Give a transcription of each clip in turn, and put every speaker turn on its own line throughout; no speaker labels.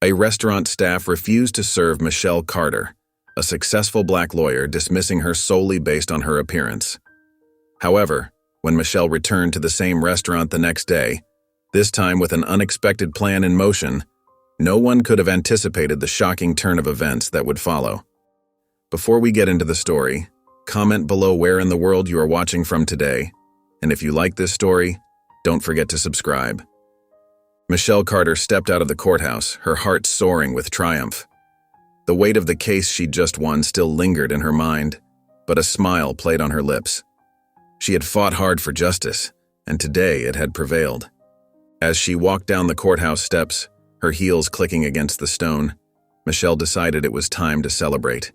A restaurant staff refused to serve Michelle Carter, a successful black lawyer, dismissing her solely based on her appearance. However, when Michelle returned to the same restaurant the next day, this time with an unexpected plan in motion, no one could have anticipated the shocking turn of events that would follow. Before we get into the story, comment below where in the world you are watching from today, and if you like this story, don't forget to subscribe. Michelle Carter stepped out of the courthouse, her heart soaring with triumph. The weight of the case she'd just won still lingered in her mind, but a smile played on her lips. She had fought hard for justice, and today it had prevailed. As she walked down the courthouse steps, her heels clicking against the stone, Michelle decided it was time to celebrate.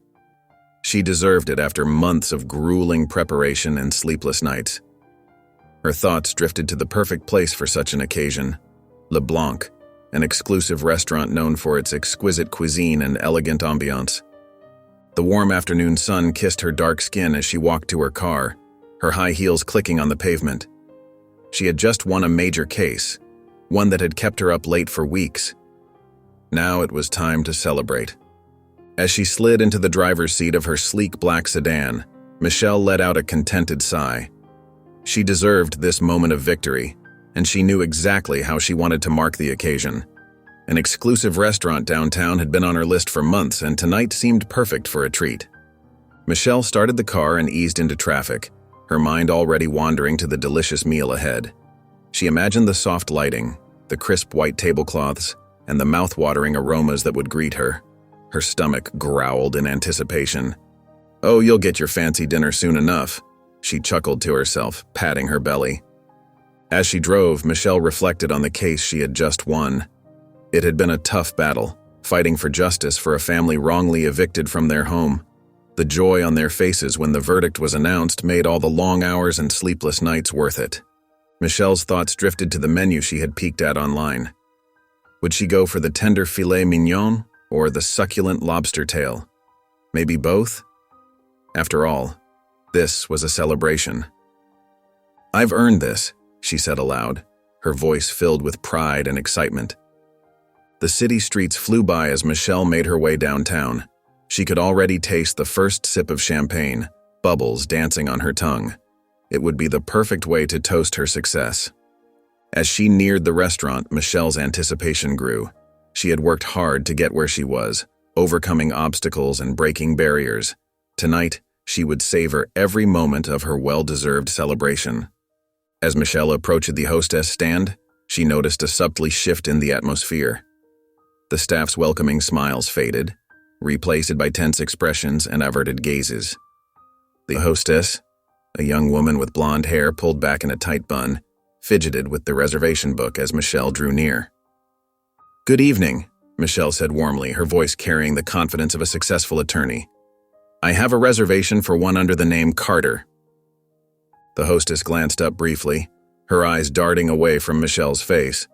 She deserved it after months of grueling preparation and sleepless nights. Her thoughts drifted to the perfect place for such an occasion: Le Blanc, an exclusive restaurant known for its exquisite cuisine and elegant ambiance. The warm afternoon sun kissed her dark skin as she walked to her car, her high heels clicking on the pavement. She had just won a major case, one that had kept her up late for weeks. Now it was time to celebrate. As she slid into the driver's seat of her sleek black sedan, Michelle let out a contented sigh. She deserved this moment of victory, and she knew exactly how she wanted to mark the occasion. An exclusive restaurant downtown had been on her list for months, and tonight seemed perfect for a treat. Michelle started the car and eased into traffic, her mind already wandering to the delicious meal ahead. She imagined the soft lighting, the crisp white tablecloths, and the mouth-watering aromas that would greet her. Her stomach growled in anticipation. "Oh, you'll get your fancy dinner soon enough," she chuckled to herself, patting her belly. As she drove, Michelle reflected on the case she had just won. It had been a tough battle, fighting for justice for a family wrongly evicted from their home. The joy on their faces when the verdict was announced made all the long hours and sleepless nights worth it. Michelle's thoughts drifted to the menu she had peeked at online. Would she go for the tender filet mignon or the succulent lobster tail? Maybe both? After all, this was a celebration. "I've earned this," she said aloud, her voice filled with pride and excitement. The city streets flew by as Michelle made her way downtown. She could already taste the first sip of champagne, bubbles dancing on her tongue. It would be the perfect way to toast her success. As she neared the restaurant, Michelle's anticipation grew. She had worked hard to get where she was, overcoming obstacles and breaking barriers. Tonight, she would savor every moment of her well-deserved celebration. As Michelle approached the hostess stand, she noticed a subtle shift in the atmosphere. The staff's welcoming smiles faded, replaced by tense expressions and averted gazes. The hostess, a young woman with blonde hair pulled back in a tight bun, fidgeted with the reservation book as Michelle drew near. "Good evening," Michelle said warmly, her voice carrying the confidence of a successful attorney. "I have a reservation for one under the name Carter." The hostess glanced up briefly, her eyes darting away from Michelle's face.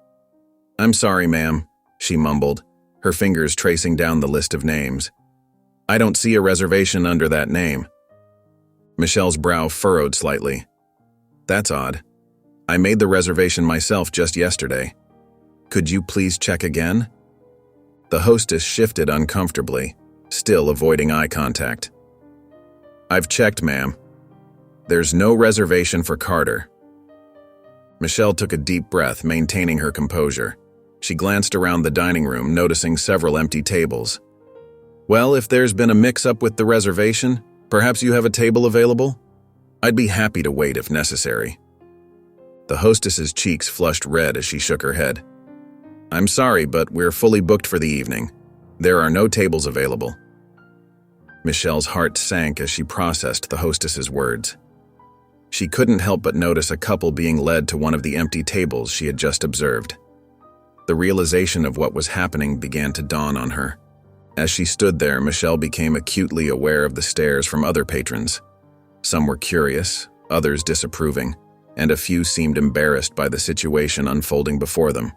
"I'm sorry, ma'am," she mumbled, her fingers tracing down the list of names. "I don't see a reservation under that name." Michelle's brow furrowed slightly. "That's odd. I made the reservation myself just yesterday. Could you please check again?" The hostess shifted uncomfortably, still avoiding eye contact. "I've checked, ma'am. There's no reservation for Carter." Michelle took a deep breath, maintaining her composure. She glanced around the dining room, noticing several empty tables. "Well, if there's been a mix-up with the reservation, perhaps you have a table available? I'd be happy to wait if necessary." The hostess's cheeks flushed red as she shook her head. "I'm sorry, but we're fully booked for the evening. There are no tables available." Michelle's heart sank as she processed the hostess's words. She couldn't help but notice a couple being led to one of the empty tables she had just observed. The realization of what was happening began to dawn on her. As she stood there, Michelle became acutely aware of the stares from other patrons. Some were curious, others disapproving, and a few seemed embarrassed by the situation unfolding before them.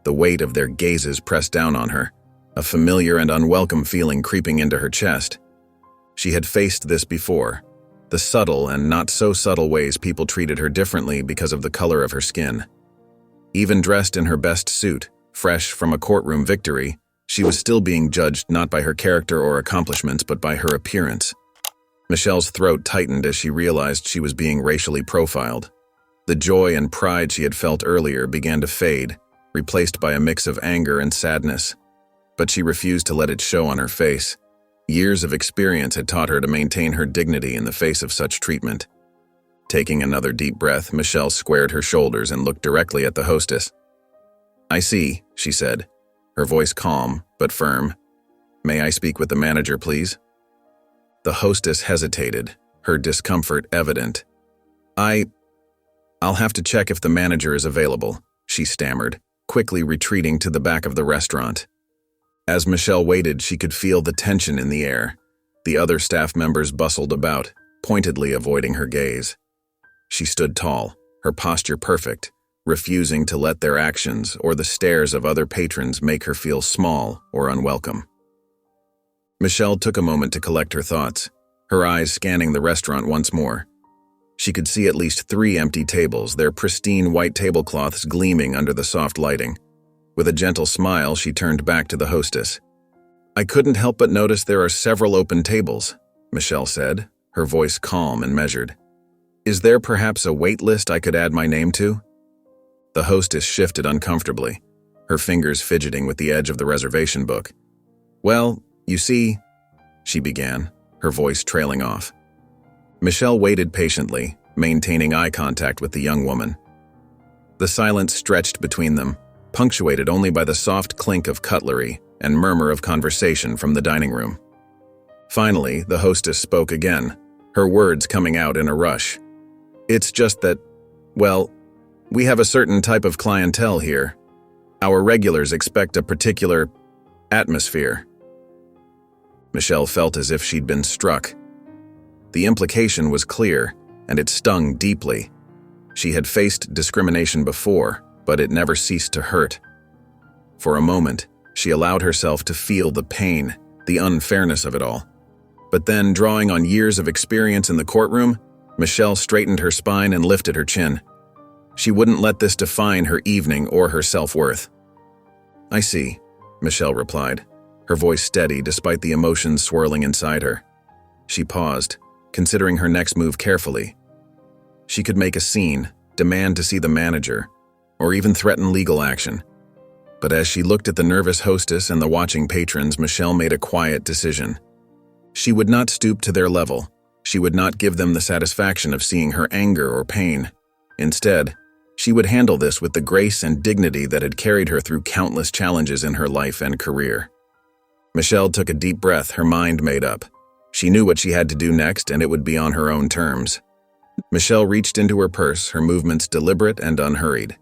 The weight of their gazes pressed down on her, a familiar and unwelcome feeling creeping into her chest. She had faced this before, the subtle and not so subtle ways people treated her differently because of the color of her skin. Even dressed in her best suit, fresh from a courtroom victory, She was still being judged not by her character or accomplishments, but by her appearance. Michelle's throat tightened as she realized she was being racially profiled. The joy and pride she had felt earlier began to fade, replaced by a mix of anger and sadness. But she refused to let it show on her face. Years of experience had taught her to maintain her dignity in the face of such treatment. Taking another deep breath, Michelle squared her shoulders and looked directly at the hostess. "I see," she said, her voice calm but firm. "May I speak with the manager, please?" The hostess hesitated, her discomfort evident. I'll have to check if the manager is available," she stammered, quickly retreating to the back of the restaurant. As Michelle waited, she could feel the tension in the air. The other staff members bustled about, pointedly avoiding her gaze. She stood tall, her posture perfect, refusing to let their actions or the stares of other patrons make her feel small or unwelcome. Michelle took a moment to collect her thoughts, her eyes scanning the restaurant once more. She could see at least 3 empty tables, their pristine white tablecloths gleaming under the soft lighting. With a gentle smile, she turned back to the hostess. "I couldn't help but notice there are several open tables," Michelle said, her voice calm and measured. "Is there perhaps a wait list I could add my name to?" The hostess shifted uncomfortably, her fingers fidgeting with the edge of the reservation book. "Well, you see," she began, her voice trailing off. Michelle waited patiently, maintaining eye contact with the young woman. The silence stretched between them, punctuated only by the soft clink of cutlery and murmur of conversation from the dining room. Finally, the hostess spoke again, her words coming out in a rush. "It's just that, well, we have a certain type of clientele here. Our regulars expect a particular atmosphere." Michelle felt as if she'd been struck. The implication was clear, and it stung deeply. She had faced discrimination before, but it never ceased to hurt. For a moment, she allowed herself to feel the pain, the unfairness of it all. But then, drawing on years of experience in the courtroom, Michelle straightened her spine and lifted her chin. She wouldn't let this define her evening or her self-worth. "I see," Michelle replied, her voice steady despite the emotions swirling inside her. She paused, considering her next move carefully. She could make a scene, demand to see the manager, or even threaten legal action. But as she looked at the nervous hostess and the watching patrons, Michelle made a quiet decision. She would not stoop to their level. She would not give them the satisfaction of seeing her anger or pain. Instead, she would handle this with the grace and dignity that had carried her through countless challenges in her life and career. Michelle took a deep breath, her mind made up. She knew what she had to do next, and it would be on her own terms. Michelle reached into her purse, her movements deliberate and unhurried.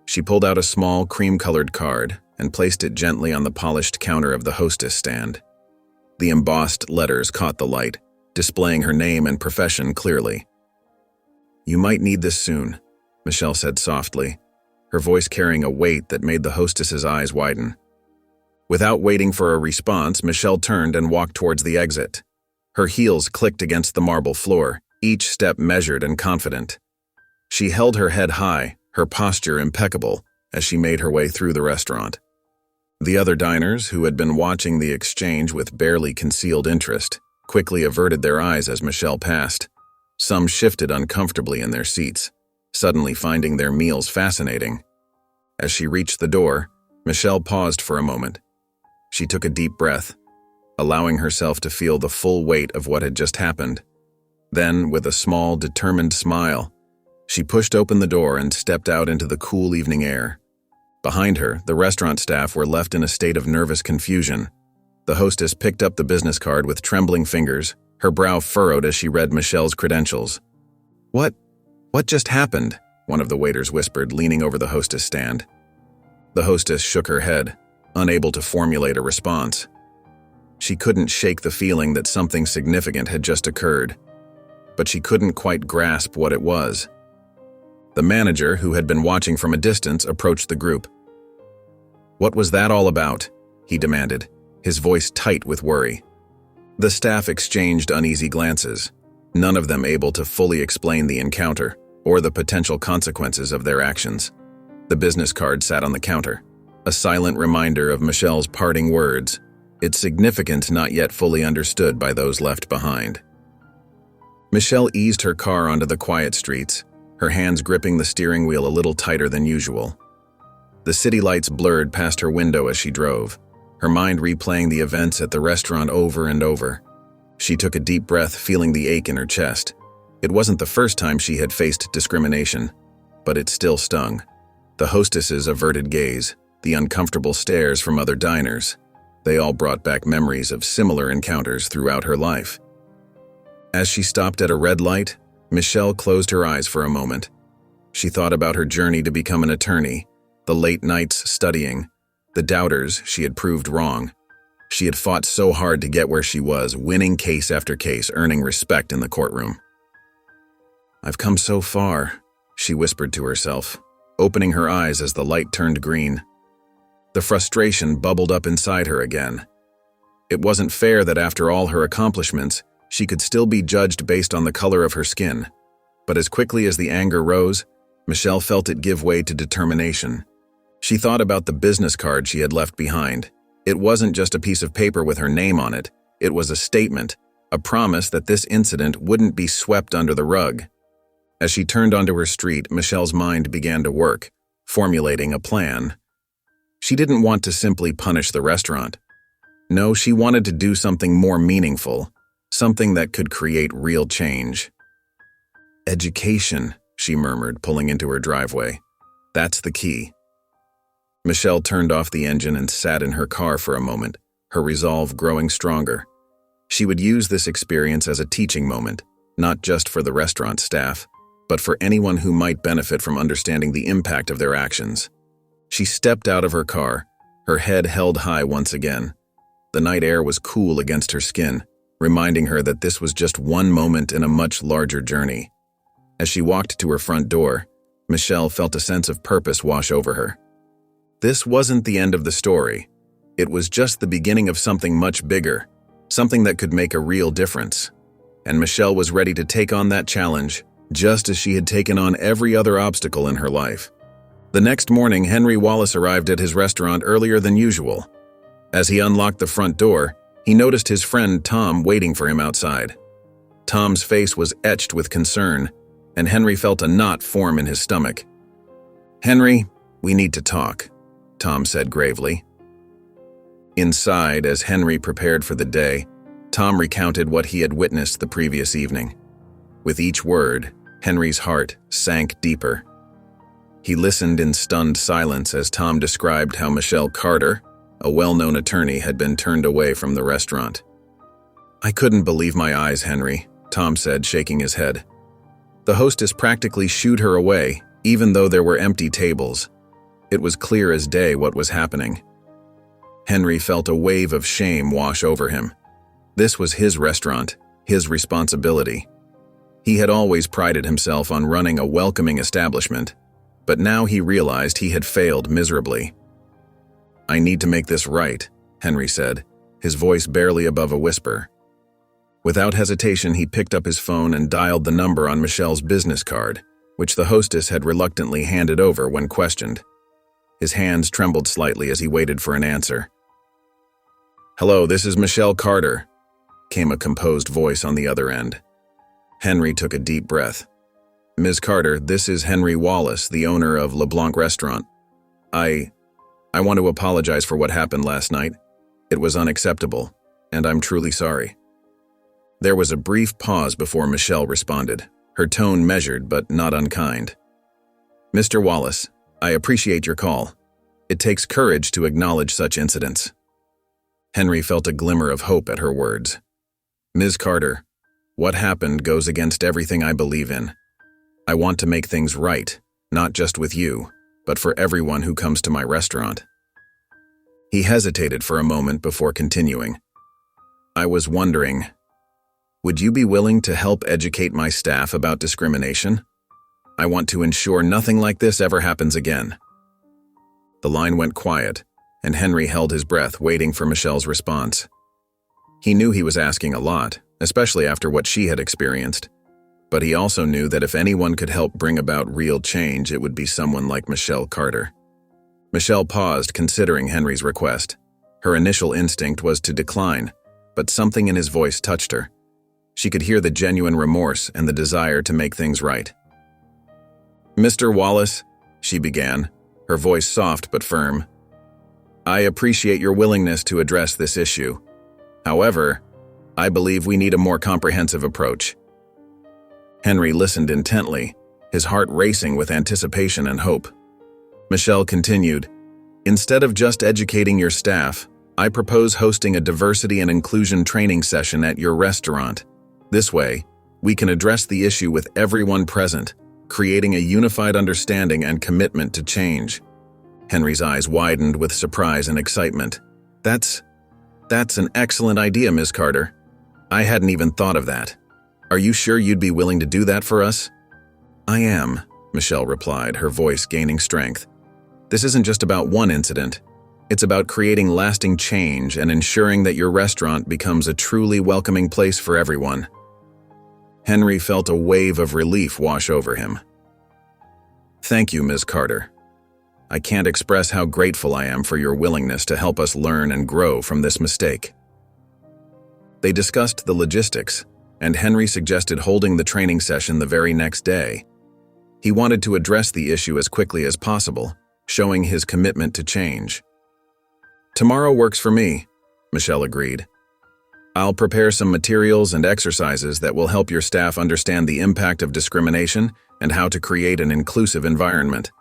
She pulled out a small, cream-colored card and placed it gently on the polished counter of the hostess stand. The embossed letters caught the light, displaying her name and profession clearly. "You might need this soon," Michelle said softly, her voice carrying a weight that made the hostess's eyes widen. Without waiting for a response, Michelle turned and walked towards the exit. Her heels clicked against the marble floor, each step measured and confident. She held her head high, her posture impeccable, as she made her way through the restaurant. The other diners, who had been watching the exchange with barely concealed interest, quickly averted their eyes as Michelle passed. Some shifted uncomfortably in their seats, suddenly finding their meals fascinating. As she reached the door, Michelle paused for a moment. She took a deep breath, allowing herself to feel the full weight of what had just happened. Then, with a small, determined smile, she pushed open the door and stepped out into the cool evening air. Behind her, the restaurant staff were left in a state of nervous confusion. The hostess picked up the business card with trembling fingers, her brow furrowed as she read Michelle's credentials. What just happened?" one of the waiters whispered, leaning over the hostess stand. The hostess shook her head, unable to formulate a response. She couldn't shake the feeling that something significant had just occurred, but she couldn't quite grasp what it was. The manager, who had been watching from a distance, approached the group. "What was that all about?" he demanded, his voice tight with worry. The staff exchanged uneasy glances, none of them able to fully explain the encounter or the potential consequences of their actions. The business card sat on the counter, a silent reminder of Michelle's parting words, its significance not yet fully understood by those left behind. Michelle eased her car onto the quiet streets, her hands gripping the steering wheel a little tighter than usual. The city lights blurred past her window as she drove, her mind replaying the events at the restaurant over and over. She took a deep breath, feeling the ache in her chest. It wasn't the first time she had faced discrimination, but it still stung. The hostess's averted gaze, the uncomfortable stares from other diners, they all brought back memories of similar encounters throughout her life. As she stopped at a red light, Michelle closed her eyes for a moment. She thought about her journey to become an attorney, the late nights studying, the doubters she had proved wrong. She had fought so hard to get where she was, winning case after case, earning respect in the courtroom. "I've come so far," she whispered to herself, opening her eyes as the light turned green. The frustration bubbled up inside her again. It wasn't fair that after all her accomplishments, she could still be judged based on the color of her skin. But as quickly as the anger rose, Michelle felt it give way to determination. She thought about the business card she had left behind. It wasn't just a piece of paper with her name on it. It was a statement, a promise that this incident wouldn't be swept under the rug. As she turned onto her street, Michelle's mind began to work, formulating a plan. She didn't want to simply punish the restaurant. No, she wanted to do something more meaningful, something that could create real change. "Education," she murmured, pulling into her driveway. "That's the key." Michelle turned off the engine and sat in her car for a moment, her resolve growing stronger. She would use this experience as a teaching moment, not just for the restaurant staff, but for anyone who might benefit from understanding the impact of their actions. She stepped out of her car, her head held high once again. The night air was cool against her skin, reminding her that this was just one moment in a much larger journey. As she walked to her front door, Michelle felt a sense of purpose wash over her. This wasn't the end of the story. It was just the beginning of something much bigger, something that could make a real difference. And Michelle was ready to take on that challenge, just as she had taken on every other obstacle in her life. The next morning, Henry Wallace arrived at his restaurant earlier than usual. As he unlocked the front door, he noticed his friend Tom waiting for him outside. Tom's face was etched with concern, and Henry felt a knot form in his stomach. "Henry, we need to talk," Tom said gravely. Inside, as Henry prepared for the day, Tom recounted what he had witnessed the previous evening. With each word, Henry's heart sank deeper. He listened in stunned silence as Tom described how Michelle Carter, a well-known attorney, had been turned away from the restaurant. "I couldn't believe my eyes, Henry," Tom said, shaking his head. "The hostess practically shooed her away, even though there were empty tables. It was clear as day what was happening." Henry felt a wave of shame wash over him. This was his restaurant, his responsibility. He had always prided himself on running a welcoming establishment, but now he realized he had failed miserably. "I need to make this right," Henry said, his voice barely above a whisper. Without hesitation, he picked up his phone and dialed the number on Michelle's business card, which the hostess had reluctantly handed over when questioned. His hands trembled slightly as he waited for an answer. "Hello, this is Michelle Carter," came a composed voice on the other end. Henry took a deep breath. "Ms. Carter, this is Henry Wallace, the owner of LeBlanc Restaurant. I want to apologize for what happened last night. It was unacceptable, and I'm truly sorry." There was a brief pause before Michelle responded, her tone measured but not unkind. "Mr. Wallace, I appreciate your call. It takes courage to acknowledge such incidents." Henry felt a glimmer of hope at her words. "Ms. Carter, what happened goes against everything I believe in. I want to make things right, not just with you, but for everyone who comes to my restaurant." He hesitated for a moment before continuing. "I was wondering, would you be willing to help educate my staff about discrimination? I want to ensure nothing like this ever happens again." The line went quiet, and Henry held his breath, waiting for Michelle's response. He knew he was asking a lot, especially after what she had experienced. But he also knew that if anyone could help bring about real change, it would be someone like Michelle Carter. Michelle paused, considering Henry's request. Her initial instinct was to decline, but something in his voice touched her. She could hear the genuine remorse and the desire to make things right. "Mr. Wallace," she began, her voice soft but firm, "I appreciate your willingness to address this issue. However, I believe we need a more comprehensive approach." Henry listened intently, his heart racing with anticipation and hope. Michelle continued, "Instead of just educating your staff, I propose hosting a diversity and inclusion training session at your restaurant. This way, we can address the issue with everyone present, creating a unified understanding and commitment to change." Henry's eyes widened with surprise and excitement. That's an excellent idea, Ms. Carter. I hadn't even thought of that. Are you sure you'd be willing to do that for us?" "I am," Michelle replied, her voice gaining strength. "This isn't just about one incident. It's about creating lasting change and ensuring that your restaurant becomes a truly welcoming place for everyone." Henry felt a wave of relief wash over him. "Thank you, Ms. Carter. I can't express how grateful I am for your willingness to help us learn and grow from this mistake." They discussed the logistics, and Henry suggested holding the training session the very next day. He wanted to address the issue as quickly as possible, showing his commitment to change. "Tomorrow works for me," Michelle agreed. "I'll prepare some materials and exercises that will help your staff understand the impact of discrimination and how to create an inclusive environment."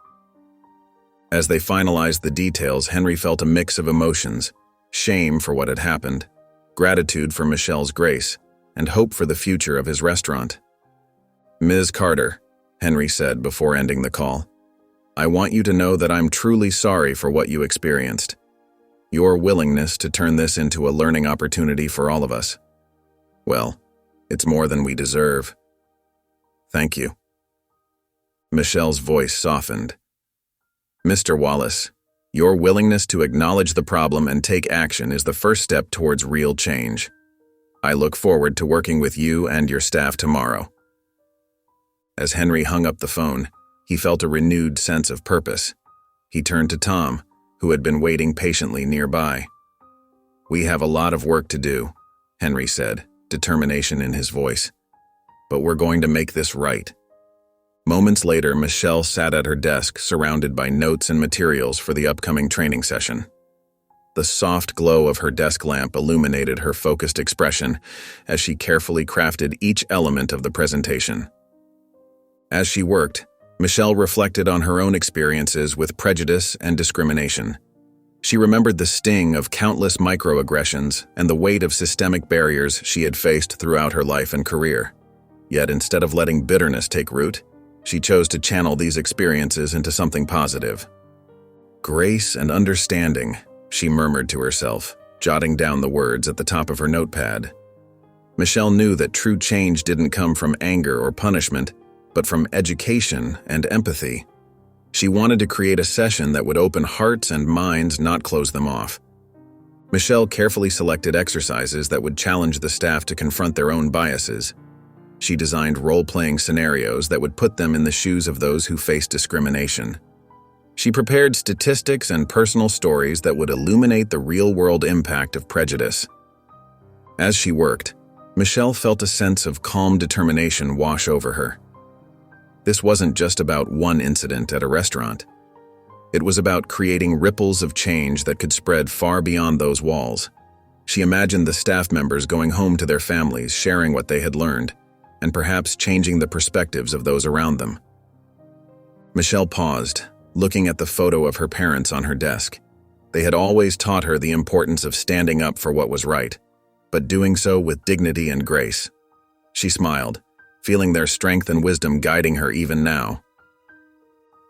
As they finalized the details, Henry felt a mix of emotions: shame for what had happened, gratitude for Michelle's grace, and hope for the future of his restaurant. "Ms. Carter," Henry said before ending the call, "I want you to know that I'm truly sorry for what you experienced. Your willingness to turn this into a learning opportunity for all of us, well, it's more than we deserve. Thank you." Michelle's voice softened. "Mr. Wallace, your willingness to acknowledge the problem and take action is the first step towards real change. I look forward to working with you and your staff tomorrow." As Henry hung up the phone, he felt a renewed sense of purpose. He turned to Tom, who had been waiting patiently nearby. "We have a lot of work to do," Henry said, determination in his voice. "But we're going to make this right." Moments later, Michelle sat at her desk, surrounded by notes and materials for the upcoming training session. The soft glow of her desk lamp illuminated her focused expression as she carefully crafted each element of the presentation. As she worked, Michelle reflected on her own experiences with prejudice and discrimination. She remembered the sting of countless microaggressions and the weight of systemic barriers she had faced throughout her life and career. Yet instead of letting bitterness take root, she chose to channel these experiences into something positive. "Grace and understanding," she murmured to herself, jotting down the words at the top of her notepad. Michelle knew that true change didn't come from anger or punishment, but from education and empathy. She wanted to create a session that would open hearts and minds, not close them off. Michelle carefully selected exercises that would challenge the staff to confront their own biases. She designed role-playing scenarios that would put them in the shoes of those who face discrimination. She prepared statistics and personal stories that would illuminate the real-world impact of prejudice. As she worked, Michelle felt a sense of calm determination wash over her. This wasn't just about one incident at a restaurant. It was about creating ripples of change that could spread far beyond those walls. She imagined the staff members going home to their families, sharing what they had learned, and perhaps changing the perspectives of those around them. Michelle paused, looking at the photo of her parents on her desk. They had always taught her the importance of standing up for what was right, but doing so with dignity and grace. She smiled, feeling their strength and wisdom guiding her even now.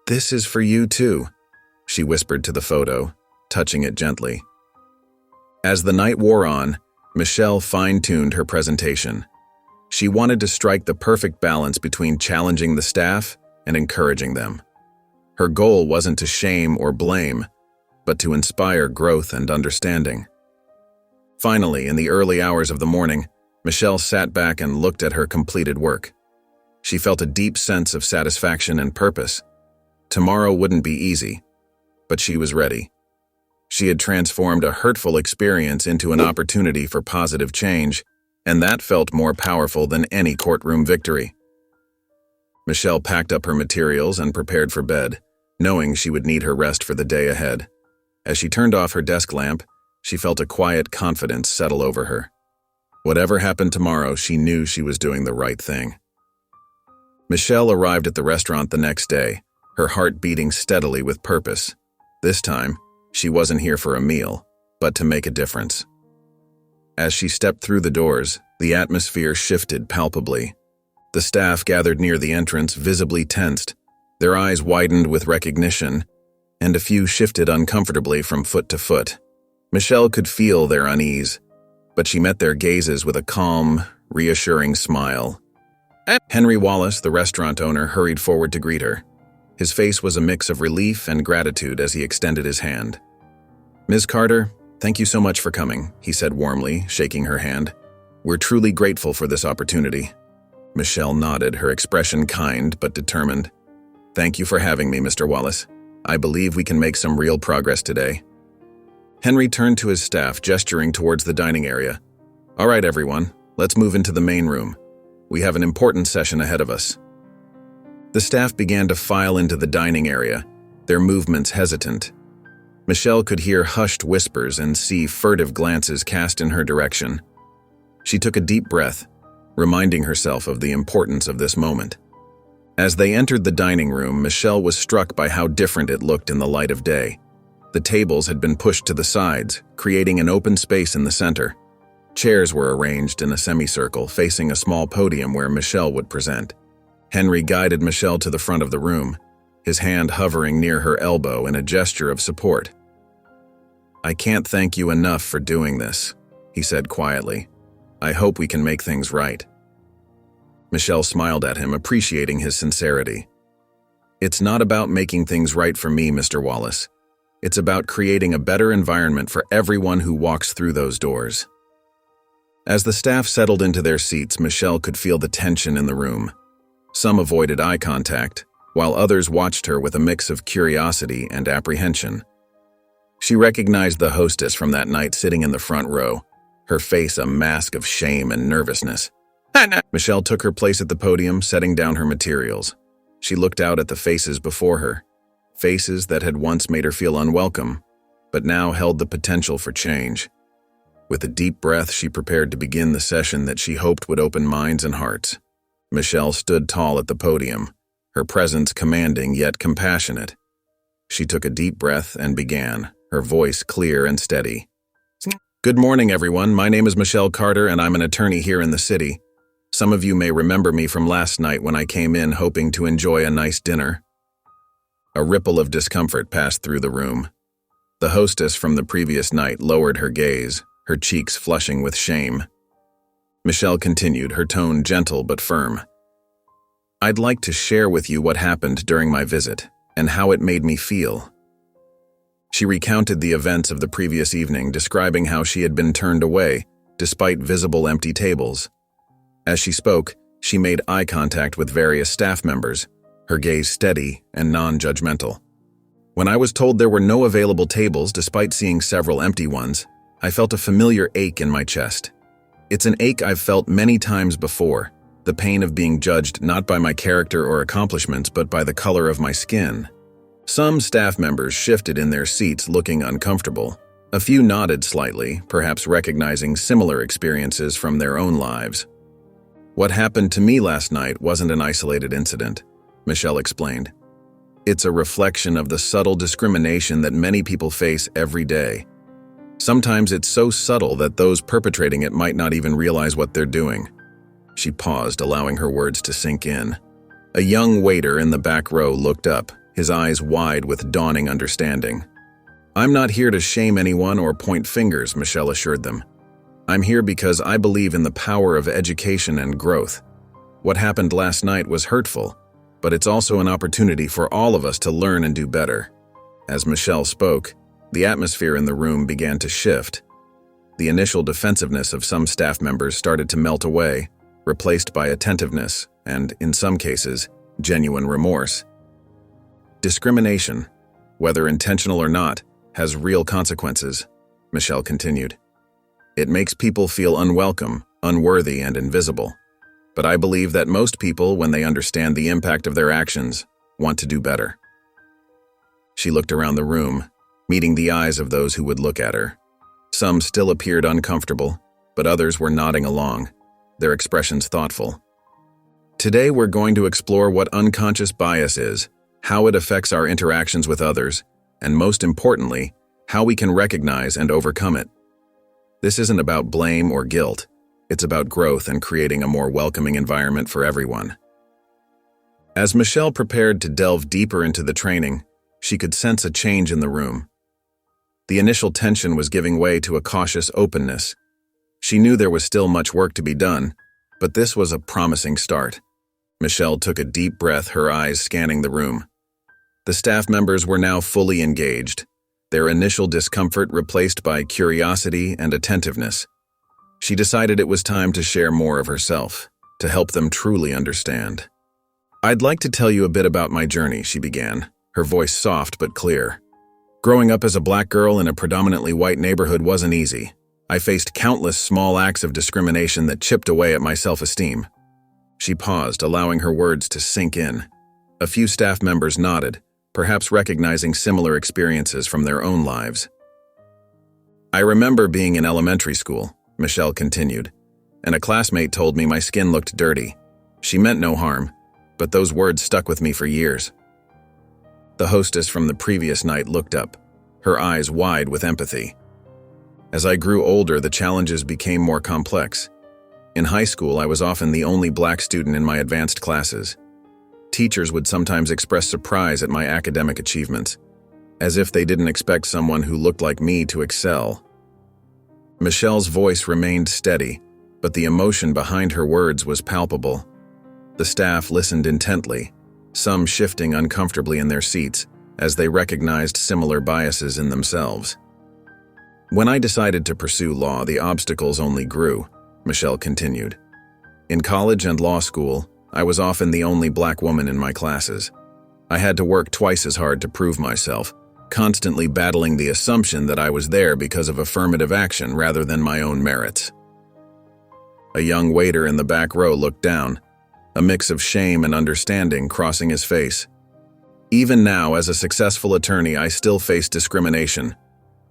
"This is for you too," she whispered to the photo, touching it gently. As the night wore on, Michelle fine-tuned her presentation. She wanted to strike the perfect balance between challenging the staff and encouraging them. Her goal wasn't to shame or blame, but to inspire growth and understanding. Finally, in the early hours of the morning, Michelle sat back and looked at her completed work. She felt a deep sense of satisfaction and purpose. Tomorrow wouldn't be easy, but she was ready. She had transformed a hurtful experience into an opportunity for positive change, and that felt more powerful than any courtroom victory. Michelle packed up her materials and prepared for bed, knowing she would need her rest for the day ahead. As she turned off her desk lamp, she felt a quiet confidence settle over her. Whatever happened tomorrow, she knew she was doing the right thing. Michelle arrived at the restaurant the next day, her heart beating steadily with purpose. This time, she wasn't here for a meal, but to make a difference. As she stepped through the doors, the atmosphere shifted palpably. The staff gathered near the entrance, visibly tensed. Their eyes widened with recognition, and a few shifted uncomfortably from foot to foot. Michelle could feel their unease, but she met their gazes with a calm, reassuring smile. Henry Wallace, the restaurant owner, hurried forward to greet her. His face was a mix of relief and gratitude as he extended his hand. "Ms. Carter, thank you so much for coming," he said warmly, shaking her hand. "We're truly grateful for this opportunity." Michelle nodded, her expression kind but determined. "Thank you for having me, Mr. Wallace. I believe we can make some real progress today." Henry turned to his staff, gesturing towards the dining area. "All right, everyone, let's move into the main room. We have an important session ahead of us." The staff began to file into the dining area, their movements hesitant. Michelle could hear hushed whispers and see furtive glances cast in her direction. She took a deep breath, reminding herself of the importance of this moment. As they entered the dining room, Michelle was struck by how different it looked in the light of day. The tables had been pushed to the sides, creating an open space in the center. Chairs were arranged in a semicircle, facing a small podium where Michelle would present. Henry guided Michelle to the front of the room, his hand hovering near her elbow in a gesture of support. "I can't thank you enough for doing this," he said quietly. "I hope we can make things right." Michelle smiled at him, appreciating his sincerity. "It's not about making things right for me, Mr. Wallace. It's about creating a better environment for everyone who walks through those doors." As the staff settled into their seats, Michelle could feel the tension in the room. Some avoided eye contact, while others watched her with a mix of curiosity and apprehension. She recognized the hostess from that night sitting in the front row, her face a mask of shame and nervousness. Michelle took her place at the podium, setting down her materials. She looked out at the faces before her, faces that had once made her feel unwelcome, but now held the potential for change. With a deep breath, she prepared to begin the session that she hoped would open minds and hearts. Michelle stood tall at the podium, her presence commanding yet compassionate. She took a deep breath and began, her voice clear and steady. "Good morning, everyone. My name is Michelle Carter, and I'm an attorney here in the city. Some of you may remember me from last night when I came in hoping to enjoy a nice dinner." A ripple of discomfort passed through the room. The hostess from the previous night lowered her gaze, her cheeks flushing with shame. Michelle continued, her tone gentle but firm. "I'd like to share with you what happened during my visit and how it made me feel." She recounted the events of the previous evening, describing how she had been turned away, despite visible empty tables. As she spoke, she made eye contact with various staff members, her gaze steady and non-judgmental. "When I was told there were no available tables despite seeing several empty ones, I felt a familiar ache in my chest. It's an ache I've felt many times before, the pain of being judged not by my character or accomplishments but by the color of my skin." Some staff members shifted in their seats, looking uncomfortable. A few nodded slightly, perhaps recognizing similar experiences from their own lives. "What happened to me last night wasn't an isolated incident," Michelle explained. "It's a reflection of the subtle discrimination that many people face every day. Sometimes it's so subtle that those perpetrating it might not even realize what they're doing." She paused, allowing her words to sink in. A young waiter in the back row looked up, his eyes wide with dawning understanding. "I'm not here to shame anyone or point fingers," Michelle assured them. "I'm here because I believe in the power of education and growth. What happened last night was hurtful, but it's also an opportunity for all of us to learn and do better." As Michelle spoke, the atmosphere in the room began to shift. The initial defensiveness of some staff members started to melt away, replaced by attentiveness and, in some cases, genuine remorse. Discrimination, whether intentional or not, has real consequences, Michelle continued. It makes people feel unwelcome, unworthy, and invisible. But I believe that most people, when they understand the impact of their actions, want to do better. She looked around the room, meeting the eyes of those who would look at her. Some still appeared uncomfortable, but others were nodding along, their expressions thoughtful. Today we're going to explore what unconscious bias is, how it affects our interactions with others, and most importantly, how we can recognize and overcome it. This isn't about blame or guilt. It's about growth and creating a more welcoming environment for everyone. As Michelle prepared to delve deeper into the training, she could sense a change in the room. The initial tension was giving way to a cautious openness. She knew there was still much work to be done, but this was a promising start. Michelle took a deep breath, her eyes scanning the room. The staff members were now fully engaged, their initial discomfort replaced by curiosity and attentiveness. She decided it was time to share more of herself, to help them truly understand. "I'd like to tell you a bit about my journey," she began, her voice soft but clear. "Growing up as a black girl in a predominantly white neighborhood wasn't easy. I faced countless small acts of discrimination that chipped away at my self-esteem." She paused, allowing her words to sink in. A few staff members nodded, perhaps recognizing similar experiences from their own lives. "I remember being in elementary school," Michelle continued, "and a classmate told me my skin looked dirty. She meant no harm, but those words stuck with me for years." The hostess from the previous night looked up, her eyes wide with empathy. "As I grew older, the challenges became more complex. In high school, I was often the only black student in my advanced classes. Teachers would sometimes express surprise at my academic achievements, as if they didn't expect someone who looked like me to excel." Michelle's voice remained steady, but the emotion behind her words was palpable. The staff listened intently, some shifting uncomfortably in their seats as they recognized similar biases in themselves. "When I decided to pursue law, the obstacles only grew," Michelle continued. "In college and law school, I was often the only black woman in my classes. I had to work twice as hard to prove myself, constantly battling the assumption that I was there because of affirmative action rather than my own merits." A young waiter in the back row looked down, a mix of shame and understanding crossing his face. "Even now, as a successful attorney, I still face discrimination,"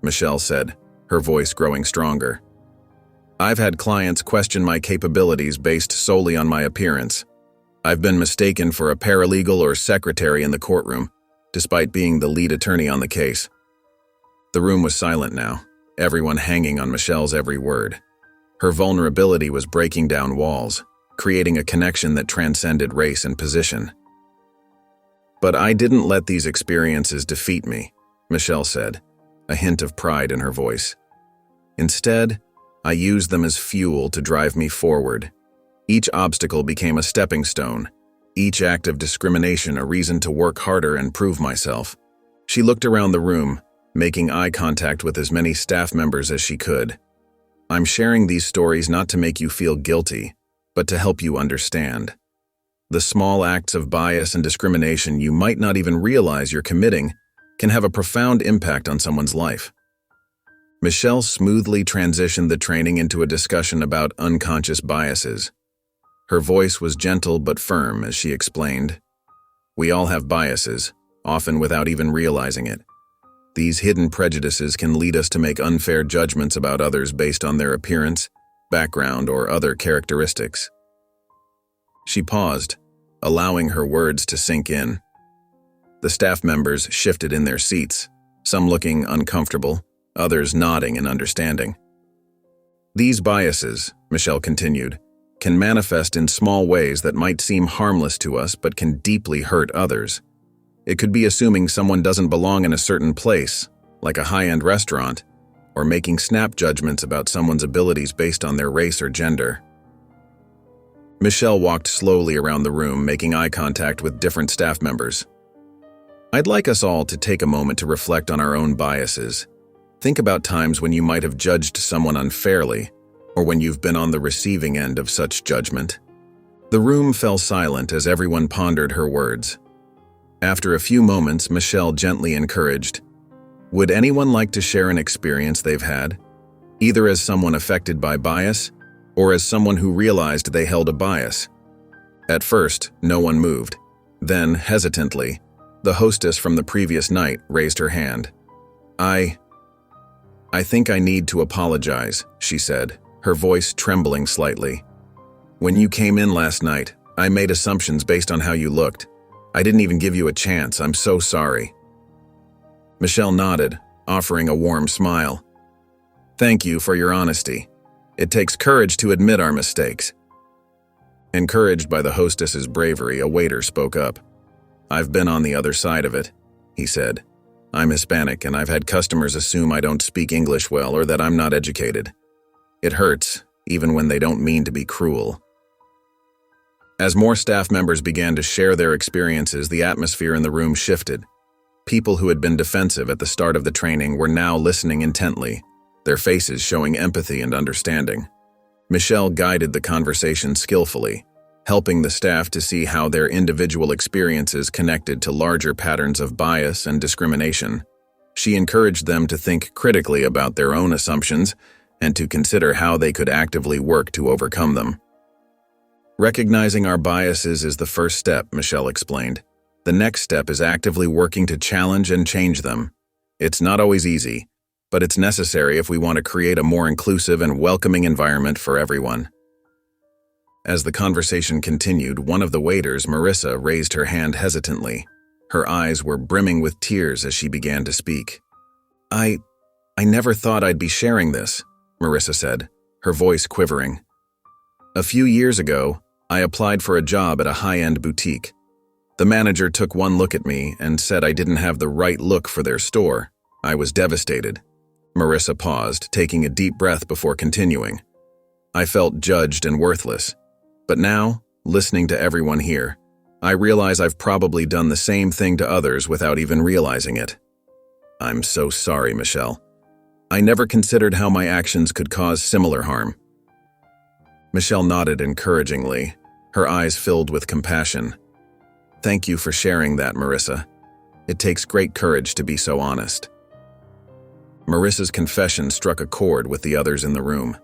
Michelle said, her voice growing stronger. "I've had clients question my capabilities based solely on my appearance. I've been mistaken for a paralegal or secretary in the courtroom, despite being the lead attorney on the case." The room was silent now, everyone hanging on Michelle's every word. Her vulnerability was breaking down walls, creating a connection that transcended race and position. "But I didn't let these experiences defeat me," Michelle said, a hint of pride in her voice. "Instead, I used them as fuel to drive me forward. Each obstacle became a stepping stone, each act of discrimination a reason to work harder and prove myself." She looked around the room, making eye contact with as many staff members as she could. "I'm sharing these stories not to make you feel guilty, but to help you understand. The small acts of bias and discrimination you might not even realize you're committing can have a profound impact on someone's life." Michelle smoothly transitioned the training into a discussion about unconscious biases. Her voice was gentle but firm as she explained, "We all have biases, often without even realizing it. These hidden prejudices can lead us to make unfair judgments about others based on their appearance, background, or other characteristics." She paused, allowing her words to sink in. The staff members shifted in their seats, some looking uncomfortable, others nodding in understanding. "These biases," Michelle continued, "can manifest in small ways that might seem harmless to us but can deeply hurt others. It could be assuming someone doesn't belong in a certain place, like a high-end restaurant, or making snap judgments about someone's abilities based on their race or gender." Michelle walked slowly around the room, making eye contact with different staff members. "I'd like us all to take a moment to reflect on our own biases. Think about times when you might have judged someone unfairly, or when you've been on the receiving end of such judgment." The room fell silent as everyone pondered her words. After a few moments, Michelle gently encouraged, "Would anyone like to share an experience they've had, either as someone affected by bias or as someone who realized they held a bias?" At first, no one moved. Then, hesitantly, the hostess from the previous night raised her hand. I think I need to apologize," she said, her voice trembling slightly. "When you came in last night, I made assumptions based on how you looked. I didn't even give you a chance. I'm so sorry." Michelle nodded, offering a warm smile. "Thank you for your honesty. It takes courage to admit our mistakes." Encouraged by the hostess's bravery, a waiter spoke up. "I've been on the other side of it," he said. "I'm Hispanic, and I've had customers assume I don't speak English well or that I'm not educated. It hurts, even when they don't mean to be cruel." As more staff members began to share their experiences, the atmosphere in the room shifted. People who had been defensive at the start of the training were now listening intently, their faces showing empathy and understanding. Michelle guided the conversation skillfully, helping the staff to see how their individual experiences connected to larger patterns of bias and discrimination. She encouraged them to think critically about their own assumptions and to consider how they could actively work to overcome them. "Recognizing our biases is the first step," Michelle explained. "The next step is actively working to challenge and change them. It's not always easy, but it's necessary if we want to create a more inclusive and welcoming environment for everyone." As the conversation continued, one of the waiters, Marissa, raised her hand hesitantly. Her eyes were brimming with tears as she began to speak. I never thought I'd be sharing this," Marissa said, her voice quivering. "A few years ago, I applied for a job at a high-end boutique. The manager took one look at me and said I didn't have the right look for their store. I was devastated." Marissa paused, taking a deep breath before continuing. "I felt judged and worthless. But now, listening to everyone here, I realize I've probably done the same thing to others without even realizing it. I'm so sorry, Michelle. I never considered how my actions could cause similar harm." Michelle nodded encouragingly, her eyes filled with compassion. "Thank you for sharing that, Marissa. It takes great courage to be so honest." Marissa's confession struck a chord with the others in the room.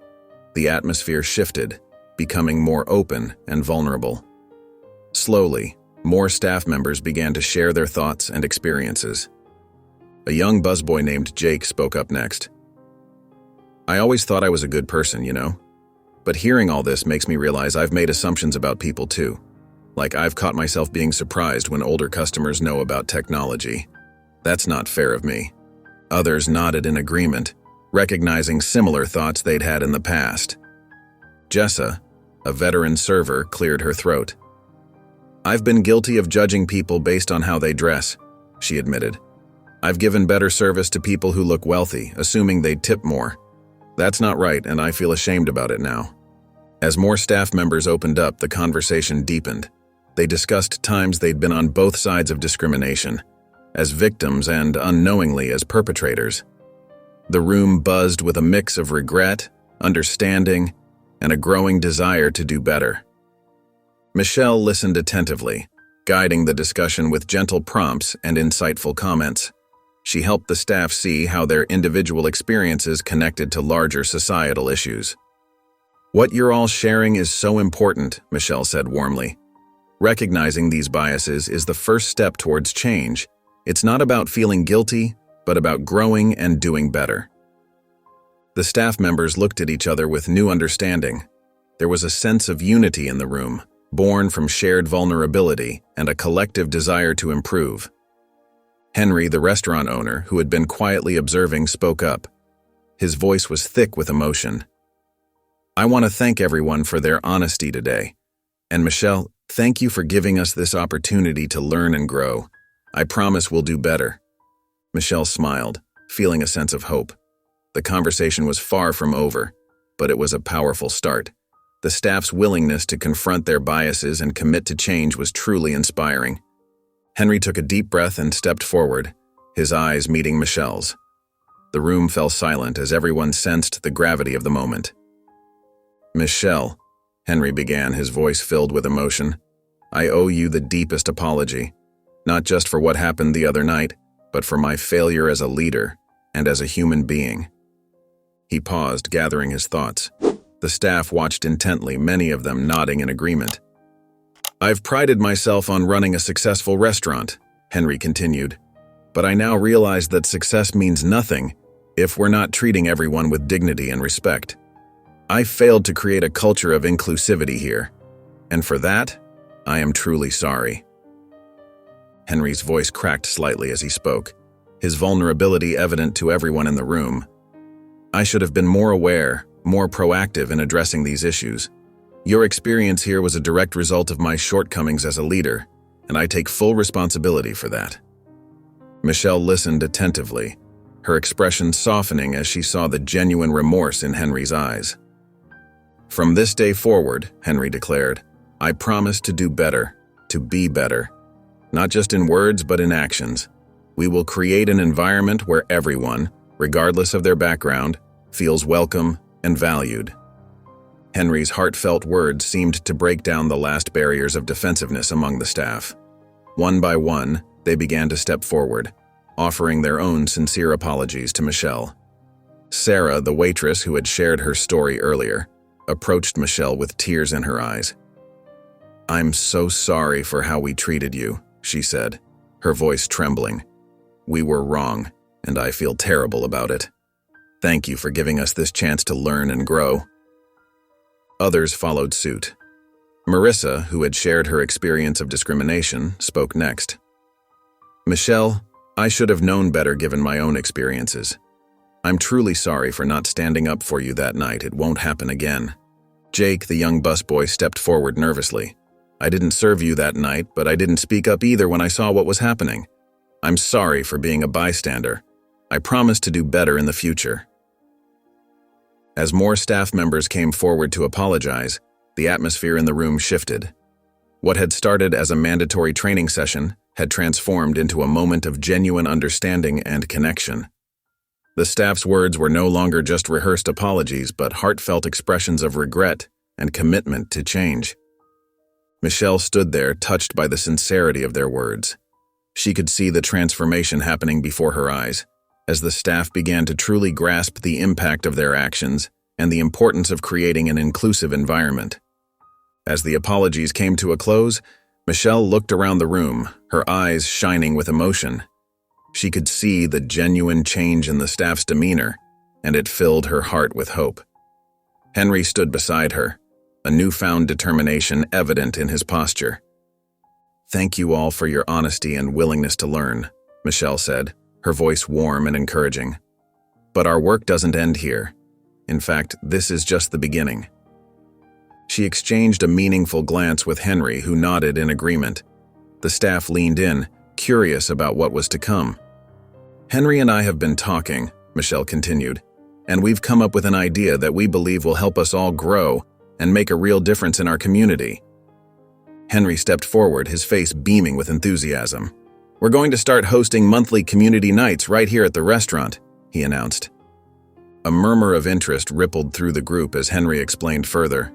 The atmosphere shifted, becoming more open and vulnerable. Slowly, more staff members began to share their thoughts and experiences. A young busboy named Jake spoke up next. "I always thought I was a good person, But hearing all this makes me realize I've made assumptions about people too. Like I've caught myself being surprised when older customers know about technology. That's not fair of me." Others nodded in agreement, recognizing similar thoughts they'd had in the past. Jessa, a veteran server, cleared her throat. "I've been guilty of judging people based on how they dress," she admitted. "I've given better service to people who look wealthy, assuming they'd tip more. That's not right, and I feel ashamed about it now." As more staff members opened up, the conversation deepened. They discussed times they'd been on both sides of discrimination, as victims and, unknowingly, as perpetrators. The room buzzed with a mix of regret, understanding, and a growing desire to do better. Michelle listened attentively, guiding the discussion with gentle prompts and insightful comments. She helped the staff see how their individual experiences connected to larger societal issues. "What you're all sharing is so important," Michelle said warmly. "Recognizing these biases is the first step towards change. It's not about feeling guilty, but about growing and doing better." The staff members looked at each other with new understanding. There was a sense of unity in the room, born from shared vulnerability and a collective desire to improve. Henry, the restaurant owner, who had been quietly observing, spoke up. His voice was thick with emotion. "I want to thank everyone for their honesty today. And Michelle, thank you for giving us this opportunity to learn and grow. I promise we'll do better." Michelle smiled, feeling a sense of hope. The conversation was far from over, but it was a powerful start. The staff's willingness to confront their biases and commit to change was truly inspiring. Henry took a deep breath and stepped forward, his eyes meeting Michelle's. The room fell silent as everyone sensed the gravity of the moment. "Michelle," Henry began, his voice filled with emotion, "I owe you the deepest apology. not just for what happened the other night, but for my failure as a leader and as a human being." He paused, gathering his thoughts. The staff watched intently, many of them nodding in agreement. "I've prided myself on running a successful restaurant," Henry continued, "but I now realize that success means nothing if we're not treating everyone with dignity and respect. I failed to create a culture of inclusivity here, and for that, I am truly sorry." Henry's voice cracked slightly as he spoke, his vulnerability evident to everyone in the room. "I should have been more aware, more proactive in addressing these issues. Your experience here was a direct result of my shortcomings as a leader, and I take full responsibility for that." Michelle listened attentively, her expression softening as she saw the genuine remorse in Henry's eyes. "From this day forward," Henry declared, "I promise to do better, to be better. Not just in words, but in actions. We will create an environment where everyone, regardless of their background, feels welcome and valued." Henry's heartfelt words seemed to break down the last barriers of defensiveness among the staff. One by one, they began to step forward, offering their own sincere apologies to Michelle. Sarah, the waitress who had shared her story earlier, approached Michelle with tears in her eyes. "I'm so sorry for how we treated you," she said, her voice trembling. "We were wrong, and I feel terrible about it. Thank you for giving us this chance to learn and grow." Others followed suit. Marissa, who had shared her experience of discrimination, spoke next. "Michelle, I should have known better given my own experiences. I'm truly sorry for not standing up for you that night. It won't happen again." Jake, the young busboy, stepped forward nervously. "I didn't serve you that night, but I didn't speak up either when I saw what was happening. I'm sorry for being a bystander. I promise to do better in the future." As more staff members came forward to apologize, the atmosphere in the room shifted. What had started as a mandatory training session had transformed into a moment of genuine understanding and connection. The staff's words were no longer just rehearsed apologies, but heartfelt expressions of regret and commitment to change. Michelle stood there, touched by the sincerity of their words. She could see the transformation happening before her eyes, as the staff began to truly grasp the impact of their actions and the importance of creating an inclusive environment. As the apologies came to a close, Michelle looked around the room, her eyes shining with emotion. She could see the genuine change in the staff's demeanor, and it filled her heart with hope. Henry stood beside her, a newfound determination evident in his posture. "Thank you all for your honesty and willingness to learn," Michelle said, her voice warm and encouraging. "But our work doesn't end here. In fact, this is just the beginning." She exchanged a meaningful glance with Henry, who nodded in agreement. The staff leaned in, curious about what was to come. "Henry and I have been talking," Michelle continued, "and we've come up with an idea that we believe will help us all grow and make a real difference in our community." Henry stepped forward, his face beaming with enthusiasm. "We're going to start hosting monthly community nights right here at the restaurant," he announced. A murmur of interest rippled through the group as Henry explained further.